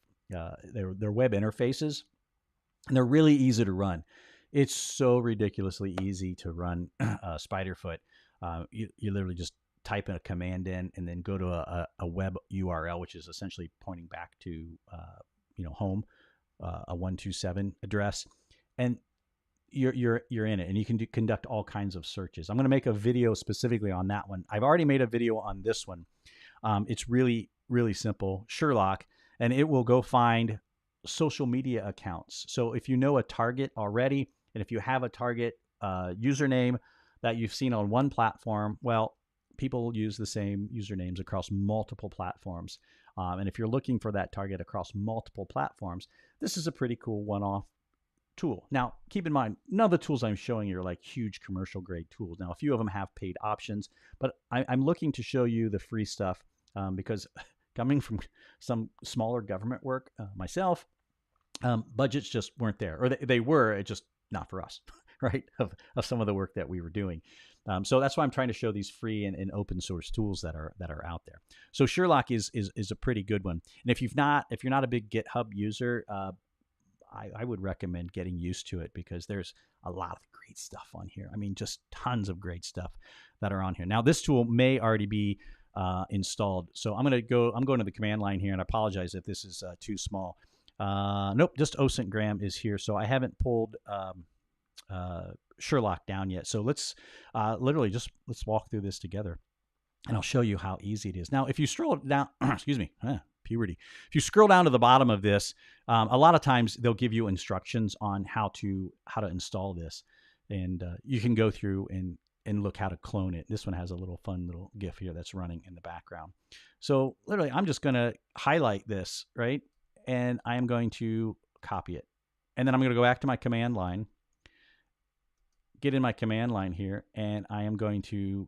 Speaker 1: they're web interfaces, and they're really easy to run. It's so ridiculously easy to run Spiderfoot. You literally just type in a command in, and then go to a web URL, which is essentially pointing back to home, a 127 address, and you're in it, and you can conduct all kinds of searches. I'm going to make a video specifically on that one. I've already made a video on this one. It's really, really simple, Sherlock, and it will go find social media accounts. So if you know a target already, and if you have a target username that you've seen on one platform, well, people use the same usernames across multiple platforms. And if you're looking for that target across multiple platforms, this is a pretty cool one-off tool. Now, keep in mind, none of the tools I'm showing you are like huge commercial grade tools. Now, a few of them have paid options, but I'm looking to show you the free stuff because coming from some smaller government work myself, budgets just weren't there, or they were, it just not for us, right? Of some of the work that we were doing. So that's why I'm trying to show these free and open source tools that are out there. So Sherlock is a pretty good one. And if you're not a big GitHub user, I would recommend getting used to it, because there's a lot of great stuff on here. Just tons of great stuff that are on here. Now, this tool may already be installed. So I'm going to the command line here, and I apologize if this is too small. Nope, just OSINTgram is here. So I haven't pulled Sherlock down yet. So let's let's walk through this together, and I'll show you how easy it is. Now, if you scroll down, excuse me, puberty. If you scroll down to the bottom of this, a lot of times they'll give you instructions on how to install this, and you can go through and look how to clone it. This one has a little fun little GIF here that's running in the background. So literally, I'm just going to highlight this, right? And I am going to copy it. And then I'm going to go back to my command line, get in my command line here, and I am going to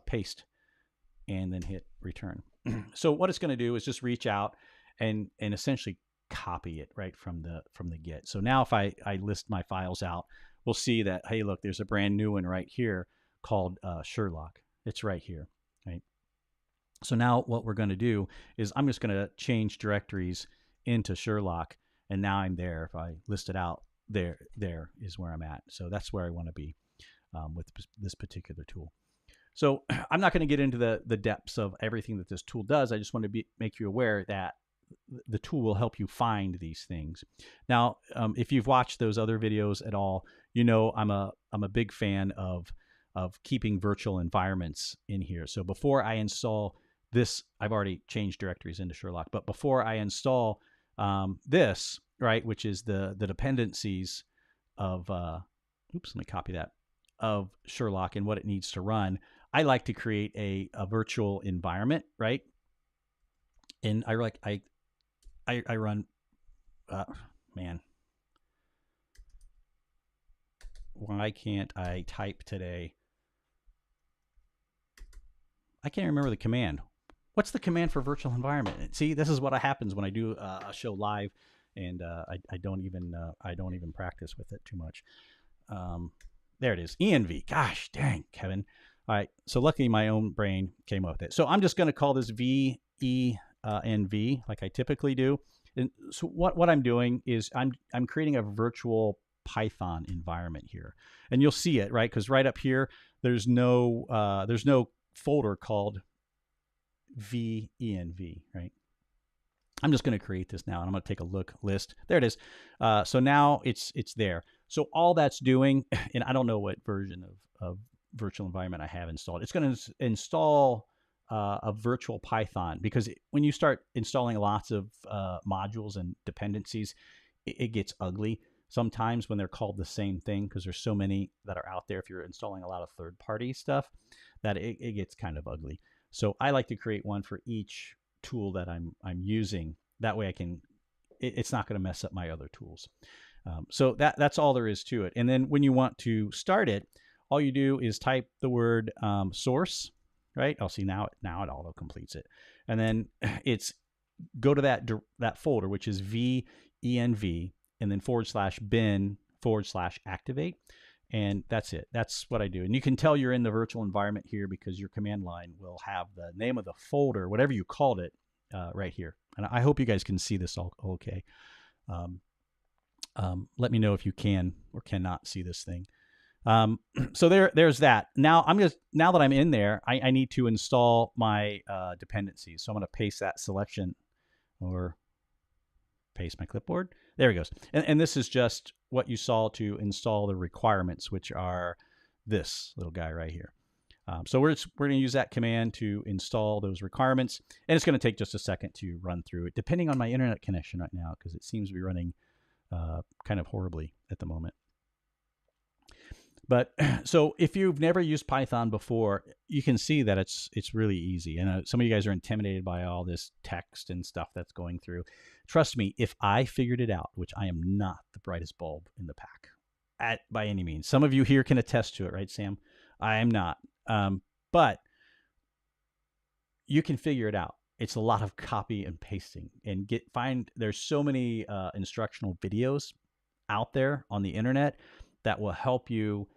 Speaker 1: paste and then hit return. So what it's going to do is just reach out and essentially copy it right from the get. So now if I list my files out, we'll see that, hey, look, there's a brand new one right here called Sherlock. It's right here, right? So now what we're going to do is I'm just going to change directories into Sherlock, and now I'm there. If I list it out, there is where I'm at. So that's where I want to be with this particular tool. So I'm not going to get into the depths of everything that this tool does. I just want to make you aware that the tool will help you find these things. Now, if you've watched those other videos at all, you know I'm a big fan of keeping virtual environments in here. So before I install this, I've already changed directories into Sherlock, but before I install this, right, which is the dependencies of, oops, let me copy that, of Sherlock and what it needs to run, I like to create a virtual environment, right? And I run, man, why can't I type today? I can't remember the command. What's the command for virtual environment? See, this is what happens when I do a show live, and I don't even practice with it too much. There it is, env. Gosh dang, Kevin. All right, so luckily my own brain came up with it. So I'm just going to call this VENV like I typically do. And so what I'm doing is I'm creating a virtual Python environment here, and you'll see it, right? Because right up here there's no folder called VENV, right? I'm just going to create this now, and I'm going to take a look list. There it is. So now it's there. So all that's doing, and I don't know what version of virtual environment I have installed. It's going to install a virtual Python, because when you start installing lots of modules and dependencies, it gets ugly sometimes when they're called the same thing, because there's so many that are out there. If you're installing a lot of third-party stuff, that it gets kind of ugly. So I like to create one for each tool that I'm using. That way I can, it's not going to mess up my other tools. So that's all there is to it. And then when you want to start it, all you do is type the word source, right? I'll see now it auto completes it. And then it's go to that folder, which is VENV, and then /bin/activate. And that's it. That's what I do. And you can tell you're in the virtual environment here because your command line will have the name of the folder, whatever you called it, right here. And I hope you guys can see this all okay. Let me know if you can or cannot see this thing. So there's that. Now that I'm in there, I need to install my dependencies. So I'm going to paste that selection, or paste my clipboard. There it goes. And this is just what you saw to install the requirements, which are this little guy right here. So we're going to use that command to install those requirements, and it's going to take just a second to run through it, depending on my internet connection right now, because it seems to be running kind of horribly at the moment. But so if you've never used Python before, you can see that it's really easy. And some of you guys are intimidated by all this text and stuff that's going through. Trust me, if I figured it out, which I am not the brightest bulb in the pack by any means. Some of you here can attest to it, right, Sam? I am not. But you can figure it out. It's a lot of copy and pasting, and there's so many instructional videos out there on the internet that will help you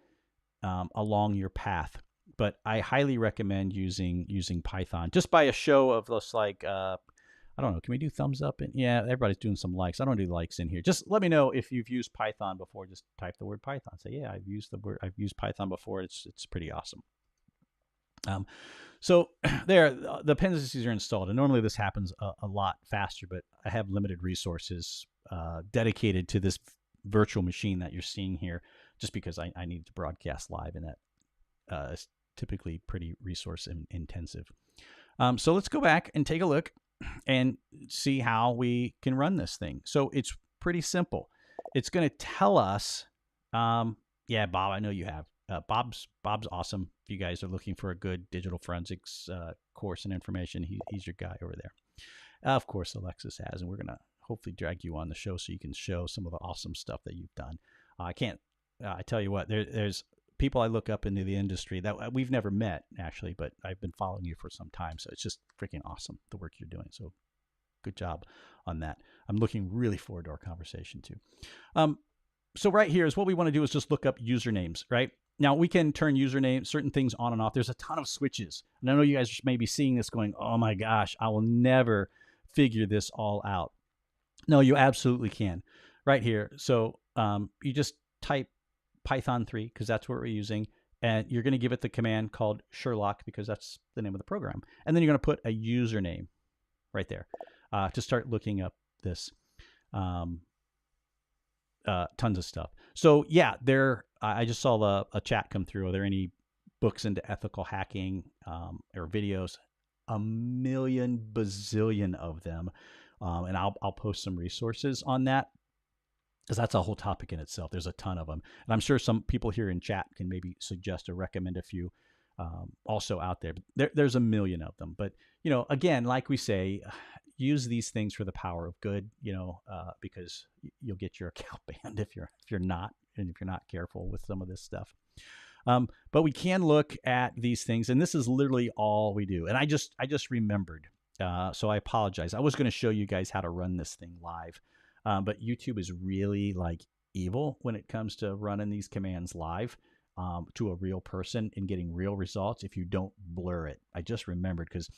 Speaker 1: along your path. But I highly recommend using Python, just by a show of this, like, I don't know, can we do thumbs up? And yeah, everybody's doing some likes. I don't do likes in here. Just let me know if you've used Python before. Just type the word Python. Say, yeah, I've used Python before. It's pretty awesome. So there, the dependencies are installed, and normally this happens a lot faster, but I have limited resources dedicated to this virtual machine that you're seeing here, just because I need to broadcast live, and that is typically pretty resource intensive. So let's go back and take a look and see how we can run this thing. So it's pretty simple. It's going to tell us, yeah, Bob, I know you have. Bob's awesome. If you guys are looking for a good digital forensics course and information, he's your guy over there. Of course, Alexis has, and we're going to hopefully drag you on the show so you can show some of the awesome stuff that you've done. I tell you what, there's people I look up into the industry that we've never met, actually, but I've been following you for some time, so it's just freaking awesome, the work you're doing. So good job on that. I'm looking really forward to our conversation too. So right here is what we want to do is just look up usernames, right? Now we can turn usernames, certain things on and off. There's a ton of switches. And I know you guys may be seeing this going, oh my gosh, I will never figure this all out. No, you absolutely can right here. So you just type Python 3 because that's what we're using. And you're going to give it the command called Sherlock because that's the name of the program. And then you're going to put a username right there to start looking up this tons of stuff. So yeah, I just saw a chat come through. Are there any books into ethical hacking or videos? A million bazillion of them. And I'll post some resources on that because that's a whole topic in itself. There's a ton of them. And I'm sure some people here in chat can maybe suggest or recommend a few also out there. There's a million of them. But, again, like we say, use these things for the power of good, because you'll get your account banned if you're not careful with some of this stuff. But we can look at these things, and this is literally all we do. And I just remembered, so I apologize. I was going to show you guys how to run this thing live, but YouTube is really like evil when it comes to running these commands live to a real person and getting real results if you don't blur it. I just remembered because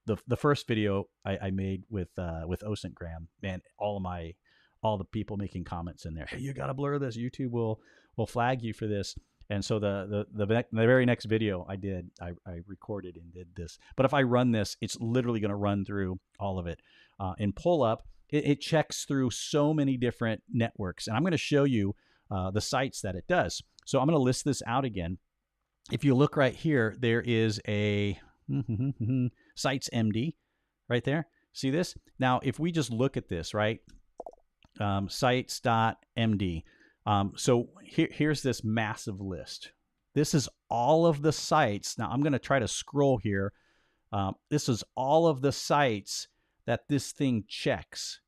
Speaker 1: the first video I made with OSINT Graham, man, all the people making comments in there, hey, you got to blur this. YouTube will flag you for this. And so the very next video I did, I recorded and did this. But if I run this, it's literally going to run through all of it. In pull up, it checks through so many different networks. And I'm going to show you the sites that it does. So I'm going to list this out again. If you look right here, there is a sites MD right there. See this? Now, if we just look at this, right? Sites.md. So here's this massive list. This is all of the sites. Now I'm going to try to scroll here. This is all of the sites that this thing checks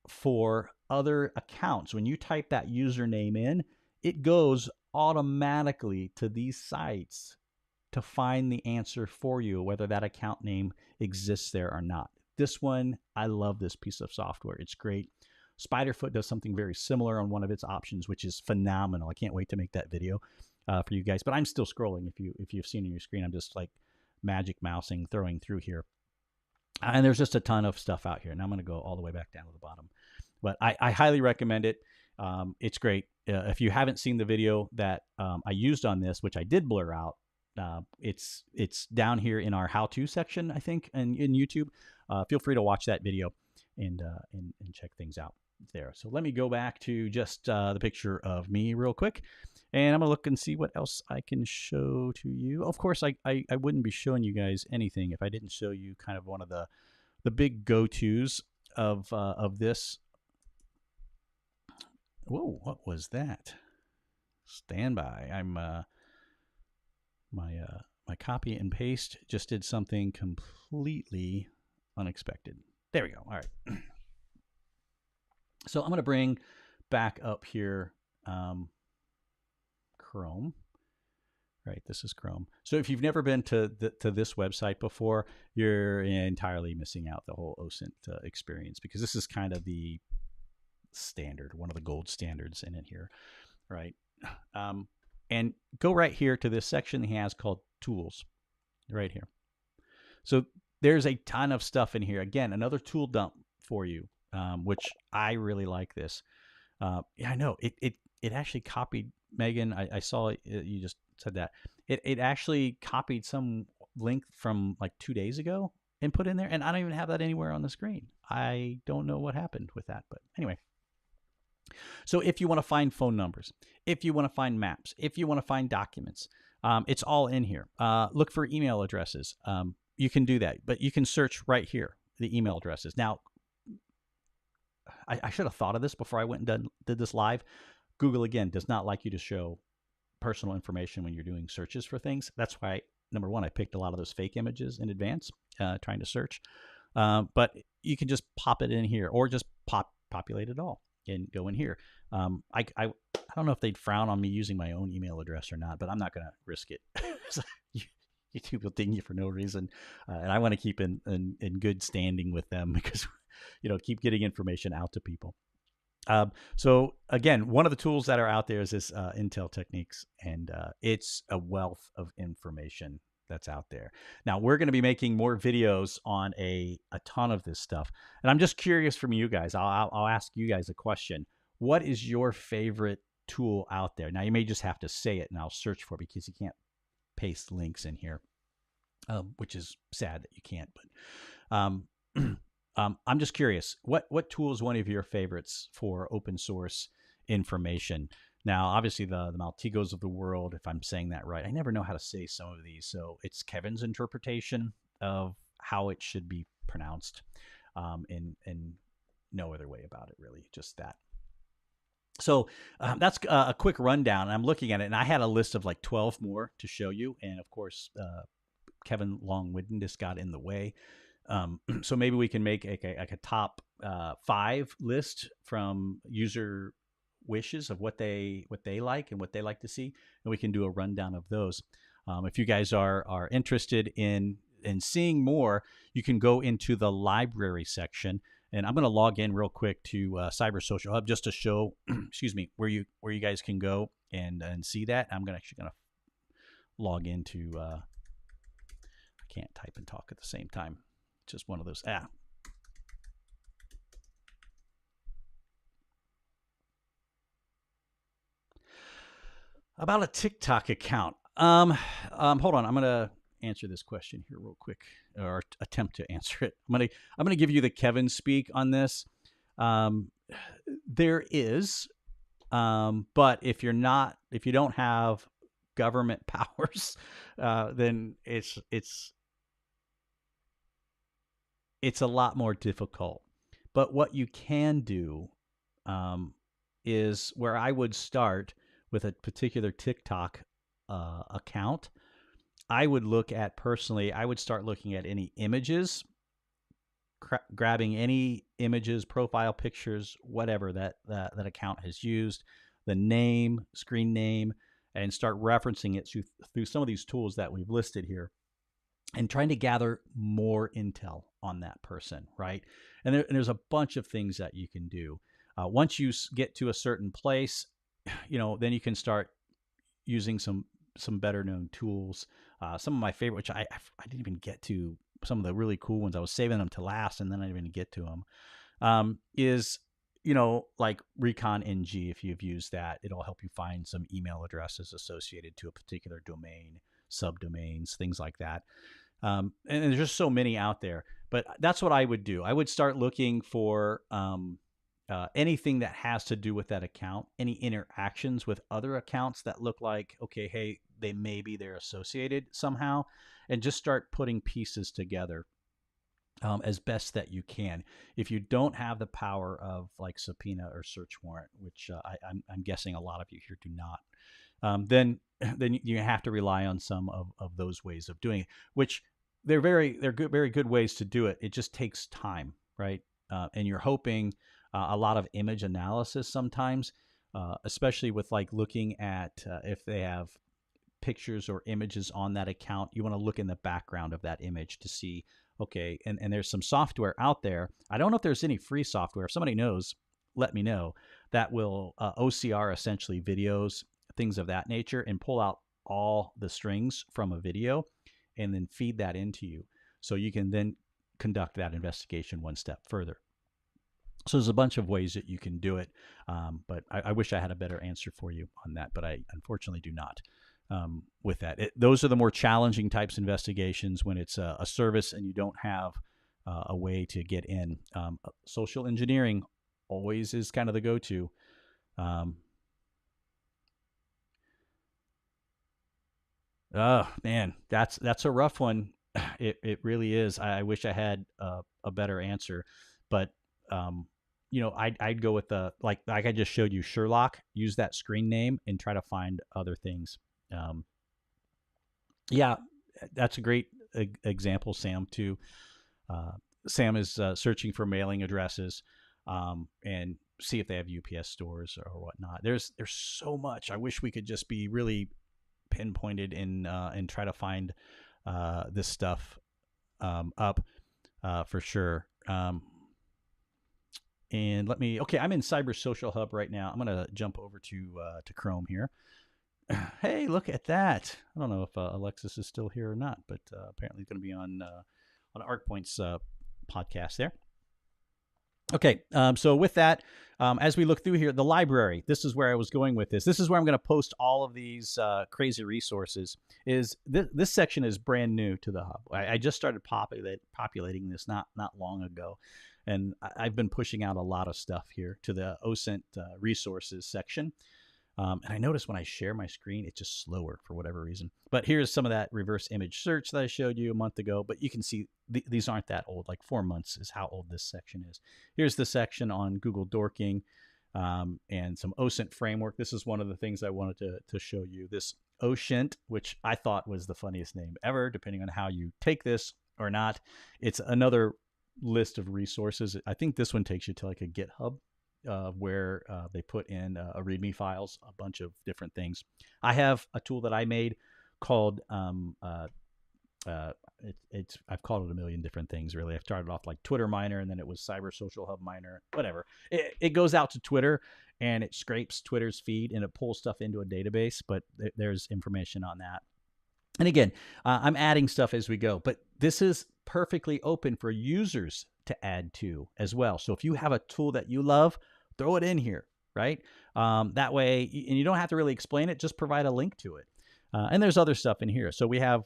Speaker 1: for other accounts. When you type that username in, it goes automatically to these sites to find the answer for you, whether that account name exists there or not. This one, I love this piece of software. It's great. Spiderfoot does something very similar on one of its options, which is phenomenal. I can't wait to make that video for you guys. But I'm still scrolling. If you've seen on your screen, I'm just like magic mousing, throwing through here. And there's just a ton of stuff out here. And I'm going to go all the way back down to the bottom. But I highly recommend it. It's great. If you haven't seen the video that I used on this, which I did blur out, it's down here in our how-to section, I think, in YouTube. Feel free to watch that video and check things out there. So let me go back to just the picture of me real quick, and I'm gonna look and see what else I can show to you. Of course, I wouldn't be showing you guys anything if I didn't show you kind of one of the big go-tos of this. Whoa, what was that? Stand by. I'm my copy and paste just did something completely unexpected. There we go. All right. So I'm going to bring back up here Chrome. Right, this is Chrome. So if you've never been to this website before, you're entirely missing out the whole OSINT experience, because this is kind of the standard, one of the gold standards in it here, right? And go right here to this section he has called Tools, right here. So there's a ton of stuff in here. Again, another tool dump for you, which I really like this. Yeah, I know it actually copied, Megan. I saw it, you just said that. It actually copied some link from like 2 days ago and put in there, and I don't even have that anywhere on the screen. I don't know what happened with that, but anyway. So if you want to find phone numbers, if you want to find maps, if you want to find documents, it's all in here. Look for email addresses. You can do that, but you can search right here, the email addresses. Now, I should have thought of this before I went and did this live. Google, again, does not like you to show personal information when you're doing searches for things. That's why, number one, I picked a lot of those fake images in advance, trying to search. But you can just pop it in here, or just populate it all and go in here. I don't know if they'd frown on me using my own email address or not, but I'm not going to risk it. You people ding you for no reason, and I want to keep in good standing with them because keep getting information out to people. So again, one of the tools that are out there is this Intel Techniques, and it's a wealth of information that's out there. Now we're going to be making more videos on a ton of this stuff, and I'm just curious from you guys. I'll ask you guys a question. What is your favorite tool out there? Now you may just have to say it, and I'll search for it because you can't paste links in here, which is sad that you can't. But I'm just curious, what tool is one of your favorites for open source information? Now, obviously, the Maltigos of the world, if I'm saying that right, I never know how to say some of these. So it's Kevin's interpretation of how it should be pronounced, and no other way about it, really, just that. So that's a quick rundown. I'm looking at it, and I had a list of like 12 more to show you. And of course, Kevin long-windedness got in the way. So maybe we can make a top 5 list from user wishes of what they like and what they like to see, and we can do a rundown of those. If you guys are interested in seeing more, you can go into the library section, and I'm going to log in real quick to Cyber Social Hub just to show, excuse me, where you guys can go and see that. I'm actually going to log into. I can't type and talk at the same time. Just one of those. About a TikTok account. Hold on. I'm gonna answer this question here real quick, or attempt to answer it. I'm gonna give you the Kevin speak on this. There is, but if you don't have government powers, then it's a lot more difficult. But what you can do is where I would start with a particular TikTok account. I would start looking at any images, grabbing any images, profile pictures, whatever that account has used, the name, screen name, and start referencing it through some of these tools that we've listed here, and trying to gather more intel on that person, right? And there's a bunch of things that you can do. Once you get to a certain place, then you can start using some better known tools. Some of my favorite, which I didn't even get to, some of the really cool ones. I was saving them to last, and then I didn't even get to them. Is like Recon NG. If you've used that, it'll help you find some email addresses associated to a particular domain, subdomains, things like that. And there's just so many out there. But that's what I would do. I would start looking for anything that has to do with that account, any interactions with other accounts that look like, okay, hey, they're associated somehow, and just start putting pieces together as best that you can. If you don't have the power of like subpoena or search warrant, which I'm guessing a lot of you here do not, then you have to rely on some of those ways of doing it, which they're very good ways to do it. It just takes time, right? And you're hoping a lot of image analysis sometimes, especially with like looking at if they have pictures or images on that account. You want to look in the background of that image to see, okay, and there's some software out there. I don't know if there's any free software. If somebody knows, let me know. That will OCR essentially videos, things of that nature, and pull out all the strings from a video and then feed that into you. So you can then conduct that investigation one step further. So there's a bunch of ways that you can do it, but I wish I had a better answer for you on that, but I unfortunately do not. With that, those are the more challenging types of investigations when it's a service and you don't have a way to get in. Social engineering always is kind of the go-to. Oh man, that's a rough one. It really is. I wish I had a better answer, but I'd go with like I just showed you, Sherlock. Use that screen name and try to find other things. Yeah, that's a great example, Sam. Too. Sam is searching for mailing addresses and see if they have UPS stores or whatnot. There's so much. I wish we could just be really pinpointed and try to find this stuff up for sure. And okay, I'm in Cyber Social Hub right now. I'm going to jump over to Chrome here. Hey, look at that. I don't know if Alexis is still here or not, but apparently he's going to be on ArcPoint's podcast there. Okay, so with that, as we look through here, the library, this is where I was going with this. This is where I'm going to post all of these crazy resources. This section is brand new to the Hub. I just started populating this not long ago, and I've been pushing out a lot of stuff here to the OSINT resources section. And I notice when I share my screen, it's just slower for whatever reason. But here's some of that reverse image search that I showed you a month ago. But you can see these aren't that old. Like 4 months is how old this section is. Here's the section on Google dorking and some OSINT framework. This is one of the things I wanted to show you. This OSINT, which I thought was the funniest name ever, depending on how you take this or not. It's another list of resources. I think this one takes you to like a GitHub. Where they put in a README files, a bunch of different things. I have a tool that I made called, I've called it a million different things, really. I started off like Twitter Miner, and then it was Cyber Social Hub Miner, whatever. It goes out to Twitter, and it scrapes Twitter's feed, and it pulls stuff into a database, but there's information on that. And again, I'm adding stuff as we go, but this is perfectly open for users to add to as well. So if you have a tool that you love, throw it in here, right? That way, and you don't have to really explain it, just provide a link to it. And there's other stuff in here. So we have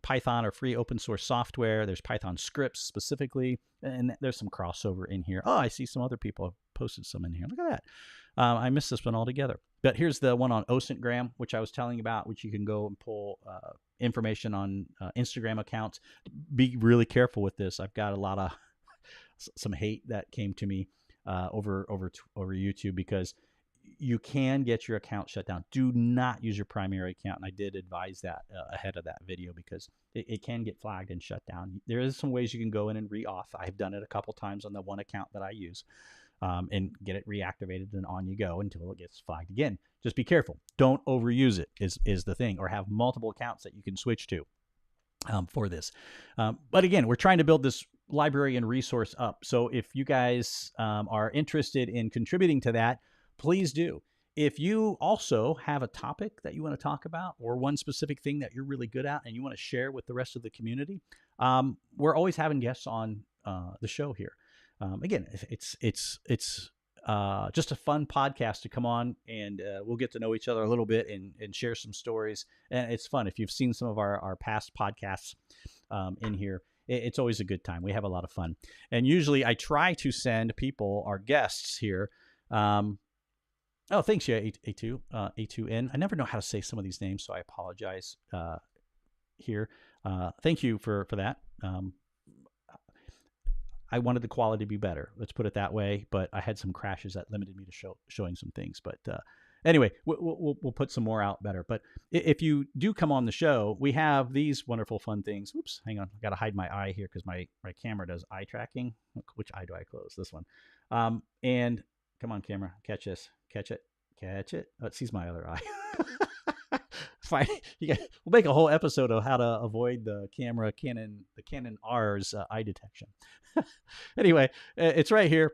Speaker 1: Python or free open source software. There's Python scripts specifically, and there's some crossover in here. Oh, I see some other people have posted some in here. Look at that. I missed this one altogether. But here's the one on OSINTgram, which I was telling you about, which you can go and pull information on Instagram accounts. Be really careful with this. I've got a lot of some hate that came to me over YouTube because you can get your account shut down. Do not use your primary account. And I did advise that ahead of that video because it can get flagged and shut down. There is some ways you can go in and re-auth. I've done it a couple times on the one account that I use and get it reactivated, and on you go until it gets flagged again. Just be careful. Don't overuse it is the thing, or have multiple accounts that you can switch to for this. But again, we're trying to build this library and resource up. So if you guys are interested in contributing to that, please do. If you also have a topic that you want to talk about, or one specific thing that you're really good at and you want to share with the rest of the community, we're always having guests on the show here. Again, it's just a fun podcast to come on, and we'll get to know each other a little bit and share some stories. And it's fun. If you've seen some of our past podcasts in here, it's always a good time. We have a lot of fun. And usually I try to send people, our guests here. Oh, thanks, yeah, A2N. I never know how to say some of these names, so I apologize here. Thank you for that. I wanted the quality to be better. Let's put it that way. But I had some crashes that limited me to showing some things. But anyway, we'll put some more out better. But if you do come on the show, we have these wonderful fun things. Oops, hang on. I got to hide my eye here because my camera does eye tracking. Which eye do I close? This one. And come on, camera. Catch this. Catch it. Catch it. Oh, it sees my other eye. Fine. We'll make a whole episode of how to avoid the Canon R's eye detection. Anyway, it's right here.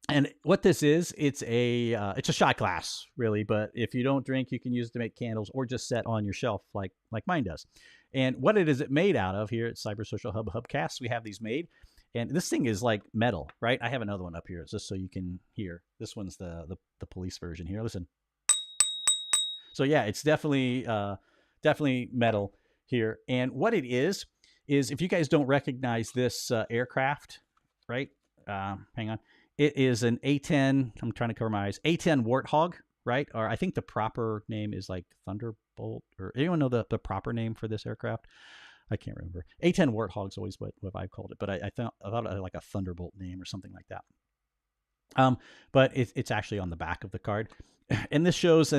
Speaker 1: And what this is, it's a shot glass, really. But if you don't drink, you can use it to make candles or just set on your shelf like mine does. And what it made out of here at Cyber Social Hub Hubcast, we have these made. And this thing is like metal, right? I have another one up here just so you can hear. This one's the police version here. Listen. So yeah, it's definitely metal here. And what it is if you guys don't recognize this aircraft, right? Hang on. It is an A-10. I'm trying to cover my eyes. A-10 Warthog, right? Or I think the proper name is like Thunderbolt. Or anyone know the proper name for this aircraft? I can't remember. A-10 Warthog's always what I've called it, but I thought it had like a Thunderbolt name or something like that. But it's actually on the back of the card, and this shows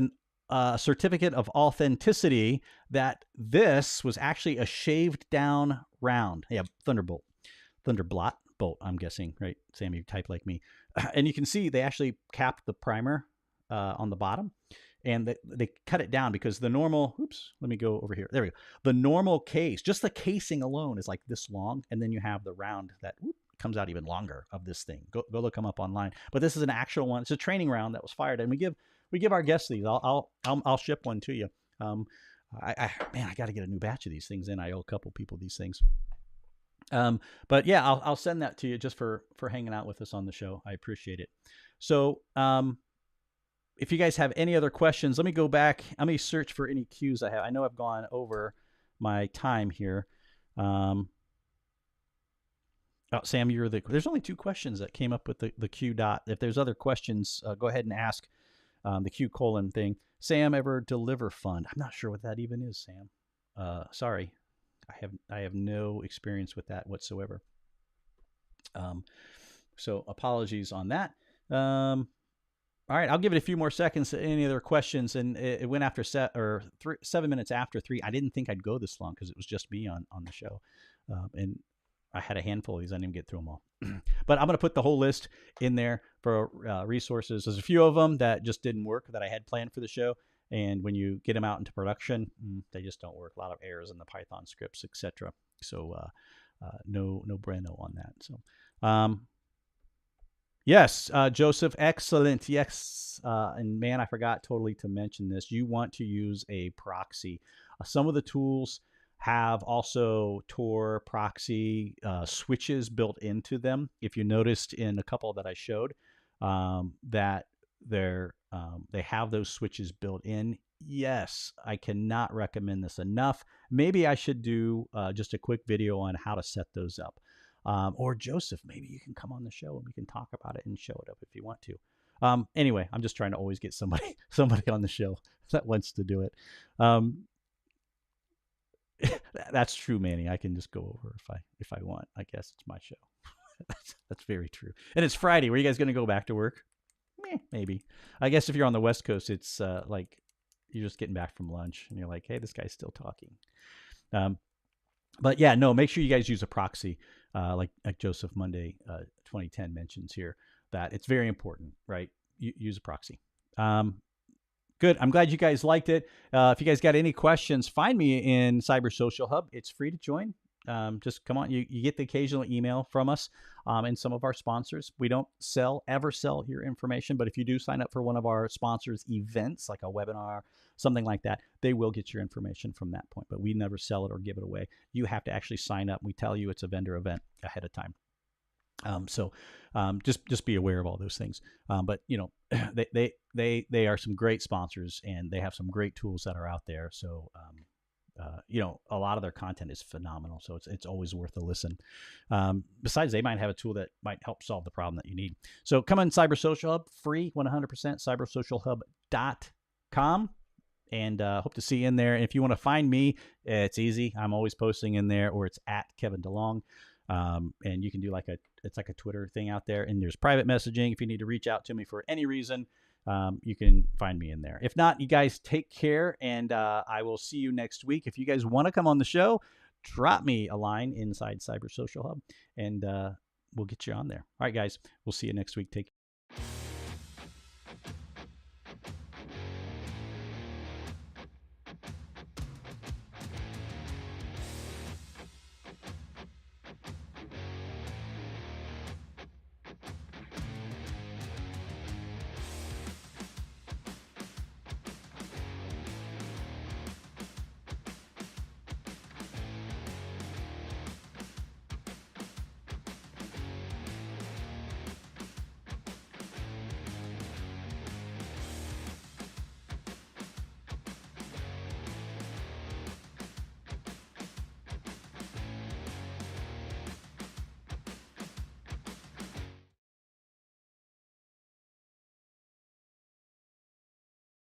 Speaker 1: a certificate of authenticity that this was actually a shaved down round. Yeah, Thunderbolt, bolt. I'm guessing, right? Sam, you type like me, and you can see they actually capped the primer on the bottom. and they cut it down because the normal, oops, let me go over here. There we go. The normal case, just the casing alone is like this long. And then you have the round that comes out even longer of this thing. Go look them up online. But this is an actual one. It's a training round that was fired. And we give our guests these. I'll ship one to you. I got to get a new batch of these things in. I owe a couple people these things. But yeah, I'll send that to you just for hanging out with us on the show. I appreciate it. So, if you guys have any other questions, let me go back. Let me search for any cues I have. I know I've gone over my time here. Sam, there's only 2 questions that came up with the Q dot. If there's other questions, go ahead and ask the Q colon thing. Sam, ever deliver fund? I'm not sure what that even is, Sam. Sorry. I have no experience with that whatsoever. So apologies on that. All right, I'll give it a few more seconds to any other questions. And it went after 7 minutes after 3. I didn't think I'd go this long because it was just me on the show. And I had a handful of these. I didn't even get through them all. But I'm going to put the whole list in there for resources. There's a few of them that just didn't work that I had planned for the show. And when you get them out into production, they just don't work. A lot of errors in the Python scripts, etc. So no bueno on that. So yes, Joseph, excellent. Yes, and man, I forgot totally to mention this. You want to use a proxy. Some of the tools have also Tor proxy switches built into them. If you noticed in a couple that I showed, that they have those switches built in. Yes, I cannot recommend this enough. Maybe I should do just a quick video on how to set those up. Or Joseph, maybe you can come on the show and we can talk about it and show it up if you want to. Anyway, I'm just trying to always get somebody on the show that wants to do it. That's true, Manny. I can just go over if I want. I guess it's my show. That's very true. And it's Friday. Were you guys going to go back to work? Maybe. I guess if you're on the West Coast, it's like you're just getting back from lunch and you're like, hey, this guy's still talking. But yeah, no, make sure you guys use a proxy, like Joseph Monday 2010 mentions here, that it's very important, right? Use a proxy. Good. I'm glad you guys liked it. If you guys got any questions, find me in Cyber Social Hub. It's free to join. Just come on. You get the occasional email from us and some of our sponsors. We don't ever sell your information, but if you do sign up for one of our sponsors' events, like a webinar, something like that, they will get your information from that point. But we never sell it or give it away. You have to actually sign up. We tell you it's a vendor event ahead of time. So just be aware of all those things. But you know, they are some great sponsors and they have some great tools that are out there. So you know, a lot of their content is phenomenal. So it's always worth a listen. Besides, they might have a tool that might help solve the problem that you need. So come on, Cyber Social Hub, free 100%, cybersocialhub.com. And hope to see you in there. And if you want to find me, it's easy. I'm always posting in there, or it's at Kevin DeLong. And you can do it's like a Twitter thing out there, and there's private messaging. If you need to reach out to me for any reason, you can find me in there. If not, you guys take care, and I will see you next week. If you guys want to come on the show, drop me a line inside Cyber Social Hub, and we'll get you on there. All right, guys, we'll see you next week. Take care.